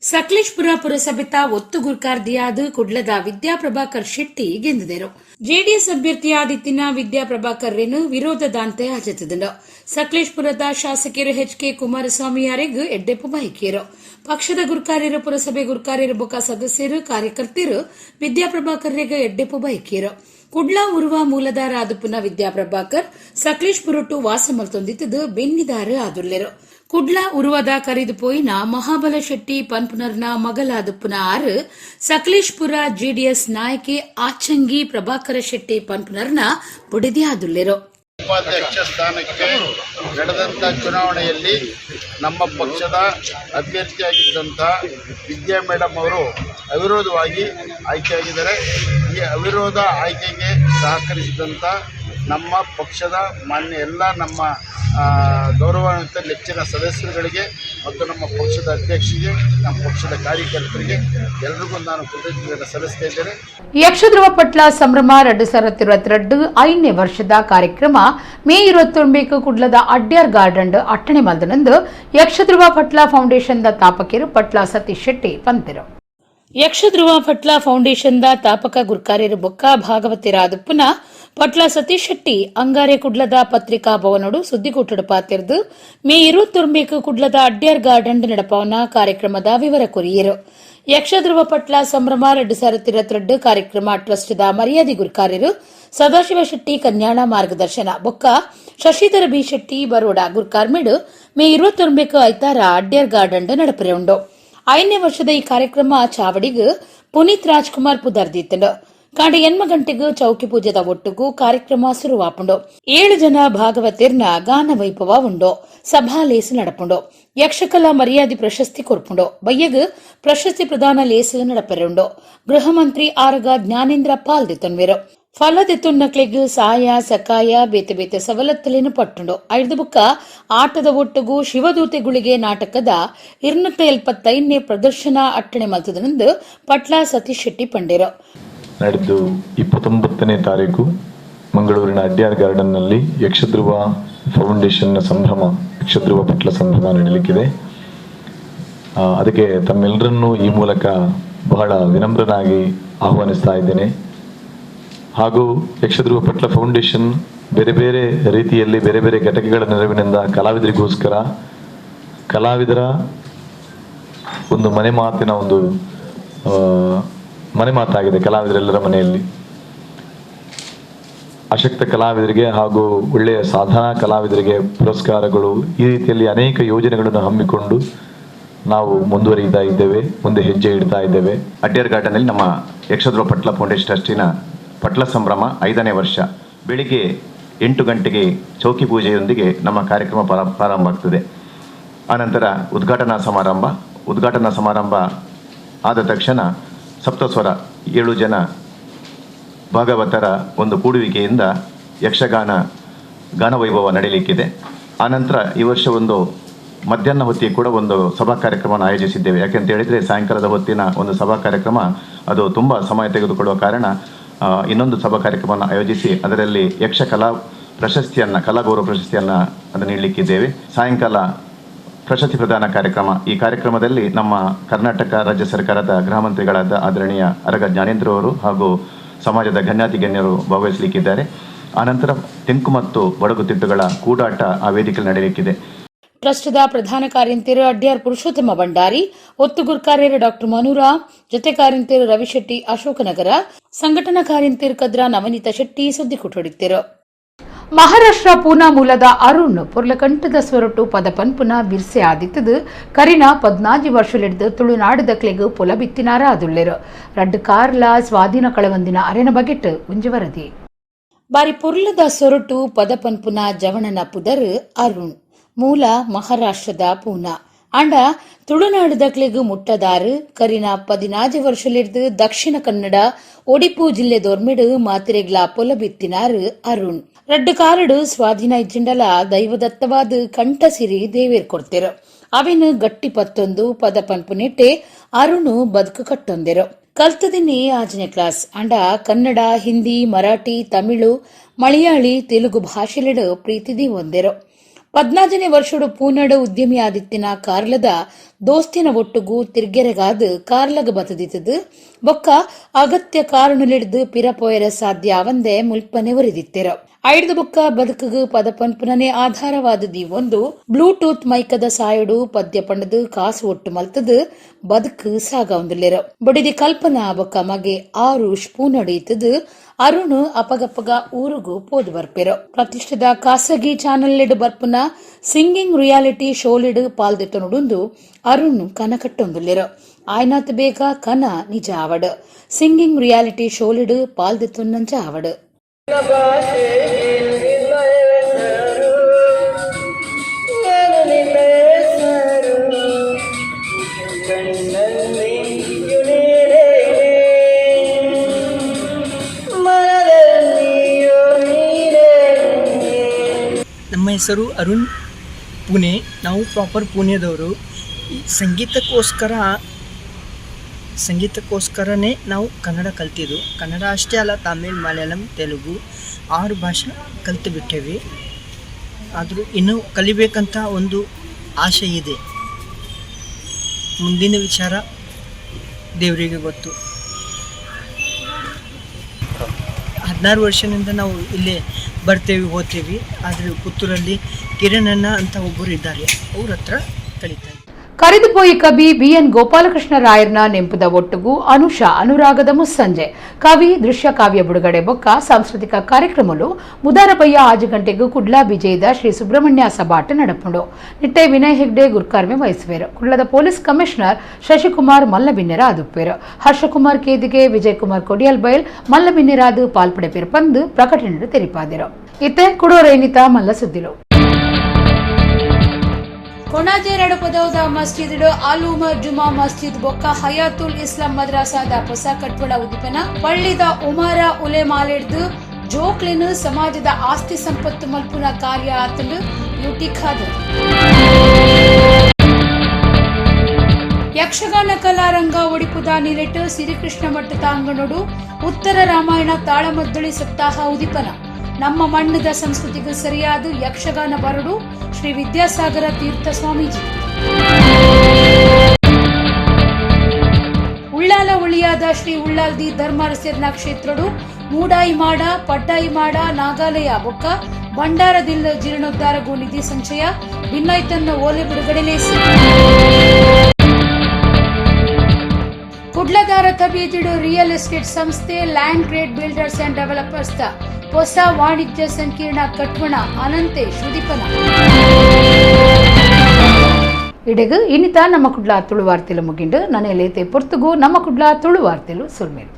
ಸಕಲೇಶ್ಪುರ ಪುರಸಭೆತ ಒತ್ತು ಗುರ್ಕಾರ್ದಿಯಾದ ಕುಡ್ಲದ ವಿದ್ಯಾ ಪ್ರಭಾಕರ್ ಶೆಟ್ಟಿ ಗೆದ್ದಿದರು. ಜೆಡಿಎಸ್ ಅಭ್ಯರ್ಥಿ ಆದಿತ್ತಿನ ವಿದ್ಯಾ ಪ್ರಭಾಕರ್ರೇನು ವಿರೋಧದಾಂತೆ ಆಚರಿಸಿದರು. ಸಕಲೇಶ್ಪುರದ ಶಾಸಕರು ಎಚ್.ಕೆ. ಕುಮಾರಸ್ವಾಮಿ ಯಾರಿಗೂ ಎಡ್ಡೆಪ್ಪು ಬೈಕಿಯರು. ಪಕ್ಷದ ಗುರ್ಕಾರ್ಯರು ಪುರಸಭೆ ಗುರ್ಕಾರ್ಯರು ಬೊಕ್ಕ ಸದಸ್ಯರು ಕಾರ್ಯಕರ್ತರು ವಿದ್ಯಾ ಪ್ರಭಾಕರ್ಗೆ ಎಡ್ಡೆಪ್ಪು ಬೈಕಿಯರು. ಕುಡ್ಲ ಉರುವ ಮೂಲದ ರಾದುಪುನ ವಿದ್ಯಾ ಪ್ರಭಾಕರ್ ಸಕಲೇಶ್ಪುರಟ್ಟು ವಾಸ ಮಲ್ತೊಂದಿತ್ತದು ಬೆನ್ನಿದಾರ ಆದುಲ್ಲೆರು. ಕುಡ್ಲ ಉರುವದ ಕರೆದು ಪೋಯಿನ ಮಹಾಬಲ ಶೆಟ್ಟಿ ಪನ್ಪುನರ್ನ ಮಗಲಾದುಪ್ಪುನ 6 ಸಕಲೇಶ್ಪುರ ಜೆಡಿಎಸ್ ನಾಯಕಿ ಆಚಂಗಿ ಪ್ರಭಾಕರ ಶೆಟ್ಟಿ ಪನ್ಪುನರ್ನ ಬುಡಿದಿ ಆದುಲ್ಲೆರು. ಉಪಾಧ್ಯಕ್ಷ ಸ್ಥಾನಕ್ಕೆ ನಡೆದಂಥ ಚುನಾವಣೆಯಲ್ಲಿ ನಮ್ಮ ಪಕ್ಷದ ಅಭ್ಯರ್ಥಿಯಾಗಿದ್ದಂಥ ವಿದ್ಯಾ ಮೇಡಮ್ ಅವರು ಅವಿರೋಧವಾಗಿ ಆಯ್ಕೆಯಾಗಿದ್ದಾರೆ. ಈ ಅವಿರೋಧ ಆಯ್ಕೆಗೆ ಸಹಕರಿಸಿದಂಥ ನಮ್ಮ ಪಕ್ಷದ ಮಾನ್ಯ ಎಲ್ಲ ನಮ್ಮ ಗೌರವಾನ್ವಿತ ನೆಚ್ಚಿನ ಸದಸ್ಯರುಗಳಿಗೆ ಮತ್ತು ನಮ್ಮ ಪಕ್ಷದ ಅಧ್ಯಕ್ಷರಿಗೆ, ನಮ್ಮ ಪಕ್ಷದ ಕಾರ್ಯಕರ್ತರಿಗೆ ಎಲ್ಲರಿಗೂ ನಾನು ಕೃತಜ್ಞತೆಯನ್ನು ಸಲ್ಲಿಸ್ತಾ ಇದ್ದೇನೆ. ಯಕ್ಷಧ್ರುವ ಪಟ್ಲ ಸಂಭ್ರಮ 2022 5ನೇ ವರ್ಷದ ಕಾರ್ಯಕ್ರಮ ಮೇ 29 ಕುಡ್ಲದ ಅಡ್ಯಾರ್ ಗಾರ್ಡನ್ ಅಟ್ಟಣೆ ಮಲ್ದನಂದು ಯಕ್ಷಧ್ರುವ ಪಟ್ಲ ಫೌಂಡೇಶನ್ ದ ತಾಪಕಿರು ಪಟ್ಲ ಸತೀಶ್ ಶೆಟ್ಟಿ ಪಂತಿರು. ಯಕ್ಷಧ್ರುವ ಪಟ್ಲ ಫೌಂಡೇಶನ್ದ ತಾಪಕ ಗುರ್ಕಾರ್ಯರು ಬೊಕ್ಕ ಭಾಗವತಿರಾದಪ್ಪನ ಪಟ್ಲ ಸತೀಶ್ ಶೆಟ್ಟಿ ಅಂಗಾರೆ ಕುಡ್ಲದ ಪತ್ರಿಕಾ ಭವನಡು ಸುದ್ದಿಗೋಷ್ಠಿ ಪಾತಿರ್ದು ಮೇ 29 ಕುಡ್ಲದ ಅಡ್ಯಾರ್ ಗಾರ್ಡನ್ ನಡಪವನ ಕಾರ್ಯಕ್ರಮದ ವಿವರ ಕೊರಿಯರು. ಯಕ್ಷಧ್ರುವ ಪಟ್ಲ ಸಂಭ್ರಮ 2022 ಕಾರ್ಯಕ್ರಮ ಟ್ರಸ್ಟ್ದ ಮರ್ಯಾದಿ ಗುರ್ಕಾರ್ಯರು ಸದಾಶಿವ ಶೆಟ್ಟಿ ಕನ್ಯಾಣ ಮಾರ್ಗದರ್ಶನ ಬೊಕ್ಕ ಶಶಿಧರ ಬಿ ಶೆಟ್ಟಿ ಬರೋಡ ಗುರ್ಕಾರ್ಮೆಡ್ ಮೇ 29 ಐತಾರ ಅಡ್ಯಾರ್ ಗಾರ್ಡನ್ ನಡಪರೆ ಉಂಡು. 5ನೇ ವರ್ಷದ ಈ ಕಾರ್ಯಕ್ರಮ ಚಾವಡಿಗ್ ಪುನೀತ್ ರಾಜ್ಕುಮಾರ್ ಪುದರ್ದಿತ್ತಂಡು. ಕಾಂಡೆ 8 ಗಂಟೆಗೆ ಚೌಕಿ ಪೂಜೆದ ಒಟ್ಟುಗೂ ಕಾರ್ಯಕ್ರಮ ಶುರುವಾಪುಂಡು. 7 ಜನ ಭಾಗವತಿರ್ನ ಗಾನ ವೈಭವ ಉಂಡು. ಸಭಾ ಲೇಸು ನಡಪುಂಡು. ಯಕ್ಷಕಲಾ ಮರ್ಯಾದಿ ಪ್ರಶಸ್ತಿ ಕೊರ್ಪುಂಡು. ಬಯ್ಯಗ್ ಪ್ರಶಸ್ತಿ ಪ್ರದಾನ ಲೇಸು ನಡಪೆರುಂಡು. ಗೃಹ ಮಂತ್ರಿ ಆರಗ ಜ್ಞಾನೇಂದ್ರ ಪಾಲ್ದಿತ್ತನ್ವೇರು. ಫಲದೆತ್ತುನ್ನಕ್ಲೆಗ್ ಸಹಾಯ ಸಕಾಯ ಬೇತೆ ಬೇತೆ ಸವಲತ್ತಲೇನು ಪಟ್ಟುಂಡು. ಐದು ಬುಕ್ಕ ಆಟದ ಒಟ್ಟುಗೂ ಶಿವದೂತೆಗುಳಿಗೆ ನಾಟಕದ 275ನೇ ಪ್ರದರ್ಶನ ಅಟ್ಟಣೆ ಮಲ್ತದನಂದು ಪಟ್ಲ ಸತೀಶ್ ಶೆಟ್ಟಿ ಪಂಡೇರು. ನಡೆದು 29ನೇ ತಾರೀಕು ಮಂಗಳೂರಿನ ಅಡ್ಯಾರ್ ಗಾರ್ಡನ್ನಲ್ಲಿ ಯಕ್ಷಧ್ರುವ ಫೌಂಡೇಶನ್ನ ಸಂಭ್ರಮ ಯಕ್ಷಧ್ರುವ ಪಟ್ಲ ಸಂಭ್ರಮ ನಡೆಯಲಿಕ್ಕಿದೆ. ಅದಕ್ಕೆ ತಮ್ಮೆಲ್ಲರನ್ನೂ ಈ ಮೂಲಕ ಬಹಳ ವಿನಮ್ರನಾಗಿ ಆಹ್ವಾನಿಸ್ತಾ ಇದ್ದೇನೆ. ಹಾಗೂ ಯಕ್ಷಧ್ರುವ ಪಟ್ಲ ಫೌಂಡೇಶನ್ ಬೇರೆ ಬೇರೆ ರೀತಿಯಲ್ಲಿ ಬೇರೆ ಬೇರೆ ಘಟಕಗಳ ನೆರವಿನಿಂದ ಕಲಾವಿದರಿಗೋಸ್ಕರ ಕಲಾವಿದರ ಒಂದು ಮನೆ ಮಾತಾಗಿದೆ. ಕಲಾವಿದರೆಲ್ಲರ ಮನೆಯಲ್ಲಿ ಅಶಕ್ತ ಕಲಾವಿದರಿಗೆ ಹಾಗೂ ಒಳ್ಳೆಯ ಸಾಧನಾ ಕಲಾವಿದರಿಗೆ ಪುರಸ್ಕಾರಗಳು ಈ ರೀತಿಯಲ್ಲಿ ಅನೇಕ ಯೋಜನೆಗಳನ್ನು ಹಮ್ಮಿಕೊಂಡು ನಾವು ಮುಂದುವರಿತಾ ಇದ್ದೇವೆ, ಮುಂದೆ ಹೆಜ್ಜೆ ಇಡ್ತಾ ಇದ್ದೇವೆ. ಅಡ್ಯಾರ್ ಗಾರ್ಡನ್ನಲ್ಲಿ ನಮ್ಮ ಯಕ್ಷಧ್ರುವ ಪಟ್ಲ ಫೌಂಡೇಶನ್ ಟ್ರಸ್ಟಿನ ಪಟ್ಲ ಸಂಭ್ರಮ 5ನೇ ವರ್ಷ ಬೆಳಿಗ್ಗೆ 8 ಗಂಟೆಗೆ ಚೌಕಿ ಪೂಜೆಯೊಂದಿಗೆ ನಮ್ಮ ಕಾರ್ಯಕ್ರಮ ಪ್ರಾರಂಭ ಆಗ್ತದೆ. ಆನಂತರ ಉದ್ಘಾಟನಾ ಸಮಾರಂಭ ಆದ ತಕ್ಷಣ ಸಪ್ತಸ್ವರ 7 ಜನ ಭಾಗವತರ ಒಂದು ಕೂಡುವಿಕೆಯಿಂದ ಯಕ್ಷಗಾನ ಗಾನವೈಭವ ನಡೆಯಲಿಕ್ಕಿದೆ. ಆನಂತರ ಈ ವರ್ಷ ಒಂದು ಮಧ್ಯಾಹ್ನ ಹೊತ್ತಿಗೆ ಕೂಡ ಒಂದು ಸಭಾ ಕಾರ್ಯಕ್ರಮವನ್ನು ಆಯೋಜಿಸಿದ್ದೇವೆ. ಯಾಕೆಂತ ಹೇಳಿದರೆ ಸಾಯಂಕಾಲದ ಹೊತ್ತಿನ ಒಂದು ಸಭಾ ಕಾರ್ಯಕ್ರಮ ಅದು ತುಂಬ ಸಮಯ ತೆಗೆದುಕೊಳ್ಳುವ ಕಾರಣ ಇನ್ನೊಂದು ಸಭಾ ಕಾರ್ಯಕ್ರಮವನ್ನು ಆಯೋಜಿಸಿ ಅದರಲ್ಲಿ ಯಕ್ಷಕಲಾ ಕಲಾಗೌರವ ಪ್ರಶಸ್ತಿಯನ್ನು ಅದನ್ನು ನೀಡಲಿಕ್ಕಿದ್ದೇವೆ. ಸಾಯಂಕಾಲ ಪ್ರಶಸ್ತಿ ಪ್ರದಾನ ಕಾರ್ಯಕ್ರಮ. ಈ ಕಾರ್ಯಕ್ರಮದಲ್ಲಿ ನಮ್ಮ ಕರ್ನಾಟಕ ರಾಜ್ಯ ಸರ್ಕಾರದ ಗೃಹ ಮಂತ್ರಿಗಳಾದ ಆದರಣೀಯ ಅರಗ ಜ್ಞಾನೇಂದ್ರ ಅವರು ಹಾಗೂ ಸಮಾಜದ ಗಣ್ಯರು ಭಾಗವಹಿಸಲಿಕ್ಕಿದ್ದಾರೆ. ಆನಂತರ ತೆಂಕು ಮತ್ತು ಬಡಗುತಿಟ್ಟುಗಳ ಕೂಡಾಟ ಆ ವೇದಿಕೆಯಲ್ಲಿ ನಡೆಯಲಿಕ್ಕಿದೆ. ಟ್ರಸ್ಟ್ದ ಪ್ರಧಾನ ಕಾರ್ಯಂತಿರು ಅಡ್ಯಾರ್ ಪುರುಷೋತ್ತಮ ಭಂಡಾರಿ, ಒತ್ತು ಗುರ್ಕಾರ್ಯರು ಡಾಕ್ಟರ್ ಮನುರಾಮ್, ಜೊತೆ ಕಾರ್ಯಂತಿರು ರವಿಶೆಟ್ಟಿ ಅಶೋಕನಗರ, ಸಂಘಟನಾ ಕಾರ್ಯಂತಿರು ಕದ್ರ ನವನೀತ ಶೆಟ್ಟಿ ಸುದ್ದಿ ಕೊಟ್ಟೊಡಿತ್ತರು. ಮಹಾರಾಷ್ಟ್ರ ಪೂನಾ ಮೂಲದ ಅರುಣ್ ಪುರ್ಲಕಂಠದ ಸ್ವರಟು ಪದಪನ್ಪುನ ಬಿರ್ಸೆ ಆದಿತ್ತದು ಕರಿನ 14 ವರ್ಷಲಿಡ್ದು ತುಳುನಾಡು ದಕ್ಲೆಗು ಪೊಲ ಬಿತ್ತಿನಾರ ಅದುಳ್ಳೆರು. 2 ಕಾರ್ಲ ಸ್ವಾಧೀನ ಕಳವಂದಿನ ಅರೆನ ಬಗೆಟ್ ಉಂಜಿ ವರದಿ. ಬಾರಿ ಪುರ್ಲದ ಸೊರಟು ಪದಪನ್ಪುನ ಜವಣನ ಪುದರ್ ಅರುಣ್ ಮೂಲ ಮಹಾರಾಷ್ಟ್ರದ ಪೂನಾ ಅಂಡ ತುಳುನಾಡು ದಕ್ಲೆಗು ಮುಟ್ಟದಾರು ಕರಿನ 14 ವರ್ಷಲಿಡ್ದು ದಕ್ಷಿಣ ಕನ್ನಡ ಒಡಿಪು ಜಿಲ್ಲೆ ದೊರ್ಮೆಡು ಮಾತಿರೆಗ್ಲ ಪೊಲ ಬಿತ್ತಿನಾರು ಅರುಣ್. 2 ಕಾರಡು ಸ್ವಾಧೀನ ಇಜ್ಜಿಂಡಲ ದೈವದತ್ತವಾದ ಕಂಠಸಿರಿ ದೇವೇರ್ ಕೊಡ್ತಿರು. ಅವೆನು ಗಟ್ಟಿ ಪತ್ತೊಂದು ಪದಪನ್ಪುನೆಟ್ಟೆ ಅರುಣು ಬದುಕು ಕಟ್ಟೊಂದಿರು. ಕಲ್ತದಿನಿ 5ನೇ ಕ್ಲಾಸ್ ಅಂಡ ಕನ್ನಡ, ಹಿಂದಿ, ಮರಾಠಿ, ತಮಿಳು, ಮಲಯಾಳಿ, ತೆಲುಗು ಭಾಷೆಲೆಡು ಪ್ರೀತಿದಿ ಹೊಂದಿರು. 14ನೇ ವರ್ಷಡು ಪೂನಡು ಉದ್ಯಮಿ ಆದಿತ್ತಿನ ಕಾರ್ಲದ ದೋಸ್ತಿನ ಒಟ್ಟುಗೂ ತಿರ್ಗೆರೆಗಾದ ಕಾರ್ಲಗ ಬತದಿತ್ತದು ಬೊಕ್ಕ ಅಗತ್ಯ ಕಾರಣಲಿಡ್ದು ಪಿರಪೋಯರ ಸಾಧ್ಯ ಅವಂದೆ ಮುಲ್ಪನೆ ಒರಿದಿತ್ತಿರು. ಐಡ್ದು ಬುಕ್ಕ ಬದುಕುಗು ಪದಪನ್ಪುನನೆ ಆಧಾರವಾದದಿ ಒಂದು ಬ್ಲೂಟೂತ್ ಮೈಕದ ಸಾಯಡು ಪದ್ಯ ಪಂಡದು ಕಾಸು ಒಟ್ಟು ಮಲ್ತದು ಬದುಕು ಸಾಗವಂದುಲ್ಲೆರು. ಬಡಿದಿ ಕಲ್ಪನಾ ಬೊಕ್ಕ ಮಗೆ 6 ಪೂನಡೀತದು ಅರುಣ್ ಅಪಗಪ್ಪಗ ಊರುಗೂ ಪೋದು ಬರ್ಪೆರು. ಪ್ರತಿಷ್ಠಿತ ಖಾಸಗಿ ಚಾನಲ್ ಬರ್ಪುನ ಸಿಂಗಿಂಗ್ ರಿಯಾಲಿಟಿ ಶೋಲಿಡ್ ಪಾಲ್ದೆತ್ತನುಡುಂದು ಅರುಣ್ ಕನ ಕಟ್ಟೊಂದುಲ್ಲೆರು. ಆಯ್ನಾತ್ ಬೇಗ ಕನ ನಿಜ ಆವಡ್. ಸಿಂಗಿಂಗ್ ರಿಯಾಲಿಟಿ ಶೋಲಿಡ್ ಪಾಲ್ದೆತ್ತುನ್ನಂಚ ಆವಡ್. ನಮ್ಮ ಹೆಸರು ಅರುಣ್ ಪುಣೆ. ನಾವು ಪ್ರಾಪರ್ ಪುಣೆದವರು. ಸಂಗೀತಕ್ಕೋಸ್ಕರನೇ ನಾವು ಕನ್ನಡ ಕಲ್ತಿದ್ದು. ಕನ್ನಡ ಅಷ್ಟೇ ಅಲ್ಲ, ತಮಿಳ್, ಮಲಯಾಳಂ, ತೆಲುಗು 6 ಭಾಷೆ ಕಲಿತು ಬಿಟ್ಟೇವೆ. ಆದರೂ ಇನ್ನೂ ಕಲಿಬೇಕಂತ ಒಂದು ಆಸೆ ಇದೆ. ಮುಂದಿನ ವಿಚಾರ ದೇವರಿಗೆ ಗೊತ್ತು. 16 ವರ್ಷದಿಂದ ನಾವು ಇಲ್ಲೇ ಬರ್ತೇವೆ ಹೋಗ್ತೇವೆ. ಆದರೆ ಪುತ್ತೂರಲ್ಲಿ ಕಿರಣಣ್ಣ ಅಂತ ಒಬ್ಬರು ಇದ್ದಾರೆ, ಅವ್ರ ಹತ್ರ ಕಲಿತಾ ಇದ್ದೀವಿ. ಕರೆದುಪೋಯಿ ಕವಿ BN ಗೋಪಾಲಕೃಷ್ಣ ರಾಯರ್ನ ನೆಂಪುದ ಒಟ್ಟುಗು ಅನುರಾಗದ ಮುಸ್ಸಂಜೆ ಕವಿ ದೃಶ್ಯ ಕಾವ್ಯ ಬಿಡುಗಡೆ ಬೊಕ್ಕ ಸಾಂಸ್ಕೃತಿಕ ಕಾರ್ಯಕ್ರಮಲು ಬುಧವಾರ 6 ಗಂಟೆಗೂ ಕುಡ್ಲಾ ಬಿಜಯದ ಶ್ರೀ ಸುಬ್ರಹ್ಮಣ್ಯ ಸಭಾಟ ನಡಪುಂಡು. ನಿಟ್ಟೆ ವಿನಯ್ ಹೆಗ್ಡೆ ಗುರ್ಕಾರ್ಮೆ ವಹಿಸುವೇರು. ಕುಳ್ಳದ ಪೊಲೀಸ್ ಕಮಿಷನರ್ ಶಶಿಕುಮಾರ್ ಮಲ್ಲಬಿನ್ನೆರ ಆದುಪ್ಪೇರು. ಹರ್ಷಕುಮಾರ್ ಕೇದಿಗೆ, ವಿಜಯಕುಮಾರ್ ಕೊಡಿಯಲ್ ಬೈಲ್ ಮಲ್ಲಬಿನ್ನೆರಾದು ಪಾಲ್ಪಡೆಪೇರು ಪಂದು ಪ್ರಕಟಣೆ ತೆರಿಪಾದಿರು. ಇತ್ತೆ ಕುಡೋರೈನಿತ ಮಲ್ಲ ಸುದ್ದಿಲು. ಕೊಣಾಜೆ ನಡುಪದೌದ ಮಸ್ಜಿದ್ ಆಲೂಮ ಜುಮಾ ಮಸ್ಜಿದ್ ಬೊಕ್ಕ ಹಯಾತುಲ್ ಇಸ್ಲಾಂ ಮದ್ರಾಸಾದ ಹೊಸ ಕಟ್ವಡ ಉದಿಪನ ಪಳ್ಳಿದ ಉಮರ ಉಲೆಮಾಲೆಡ್ದು ಜೋಕ್ಲಿನ ಸಮಾಜದ ಆಸ್ತಿ ಸಂಪತ್ತು ಮಲ್ಪುನ ಕಾರ್ಯ ಆತಲು ಯೂಟಿ ಖಾದರ್. ಯಕ್ಷಗಾನ ಕಲಾರಂಗ ಒಡಿಪುದ ನಿಲೆಟ್ ಸಿರಿಕೃಷ್ಣ ಮಠ ತಾಂಗಣೋಡು ಉತ್ತರ ರಾಮಾಯಣ ತಾಳಮದ್ದಳಿ ಸಪ್ತಾಹ ಉದಿಪನ ನಮ್ಮ ಮಣ್ಣದ ಸಂಸ್ಕೃತಿಗೆ ಸರಿಯಾದ ಯಕ್ಷಗಾನ ಬರಡು ಶ್ರೀ ವಿದ್ಯಾಸಾಗರ ತೀರ್ಥ ಸ್ವಾಮೀಜಿ. ಉಳ್ಳಾಲ ಉಳಿಯಾದ ಶ್ರೀ ಉಳ್ಳಾಲ್ದಿ ಧರ್ಮರಸೇರ್ನ ಕ್ಷೇತ್ರಡು ಮೂಡಾಯಿ ಮಾಡ ಪಡ್ಡಾಯಿ ಮಾಡ ನಾಗಾಲಯ ಬೊಕ್ಕ ಭಂಡಾರದಿಲ್ಲ ಜೀರ್ಣೋದ್ಧಾರಗೂ ನಿಧಿ ಸಂಚಯ ಭಿನ್ನೈತನ್ನ ಓಲೆ ಬಿಡುಗಡೆ ಲೇಸಿ. ಕುಡ್ಲದಾರ ತಬೀದಿಡು ರಿಯಲ್ ಎಸ್ಟೇಟ್ ಸಂಸ್ಥೆ land trade builders and developers ದ ಹೊಸ ವಾಣಿಜ್ಯ ಸಂಕೀರ್ಣ ಕಟ್ವಣ ಅನಂತೇಶ್ ಉದಿಪನ. ಇಡೆಗು ಇನ್ನಿತ ನಮ್ಮ ಕುಡ್ಲಾ ತುಳು ವಾರ್ತೆಲು ಮುಗಿಂಡು ನನ್ನ ಲೇತೆ ಪೊರ್ತುಗು ನಮ್ಮ ಕುಡ್ಲಾ ತುಳು ವಾರ್ತೆಲು ಸುರ್ಮೇರು.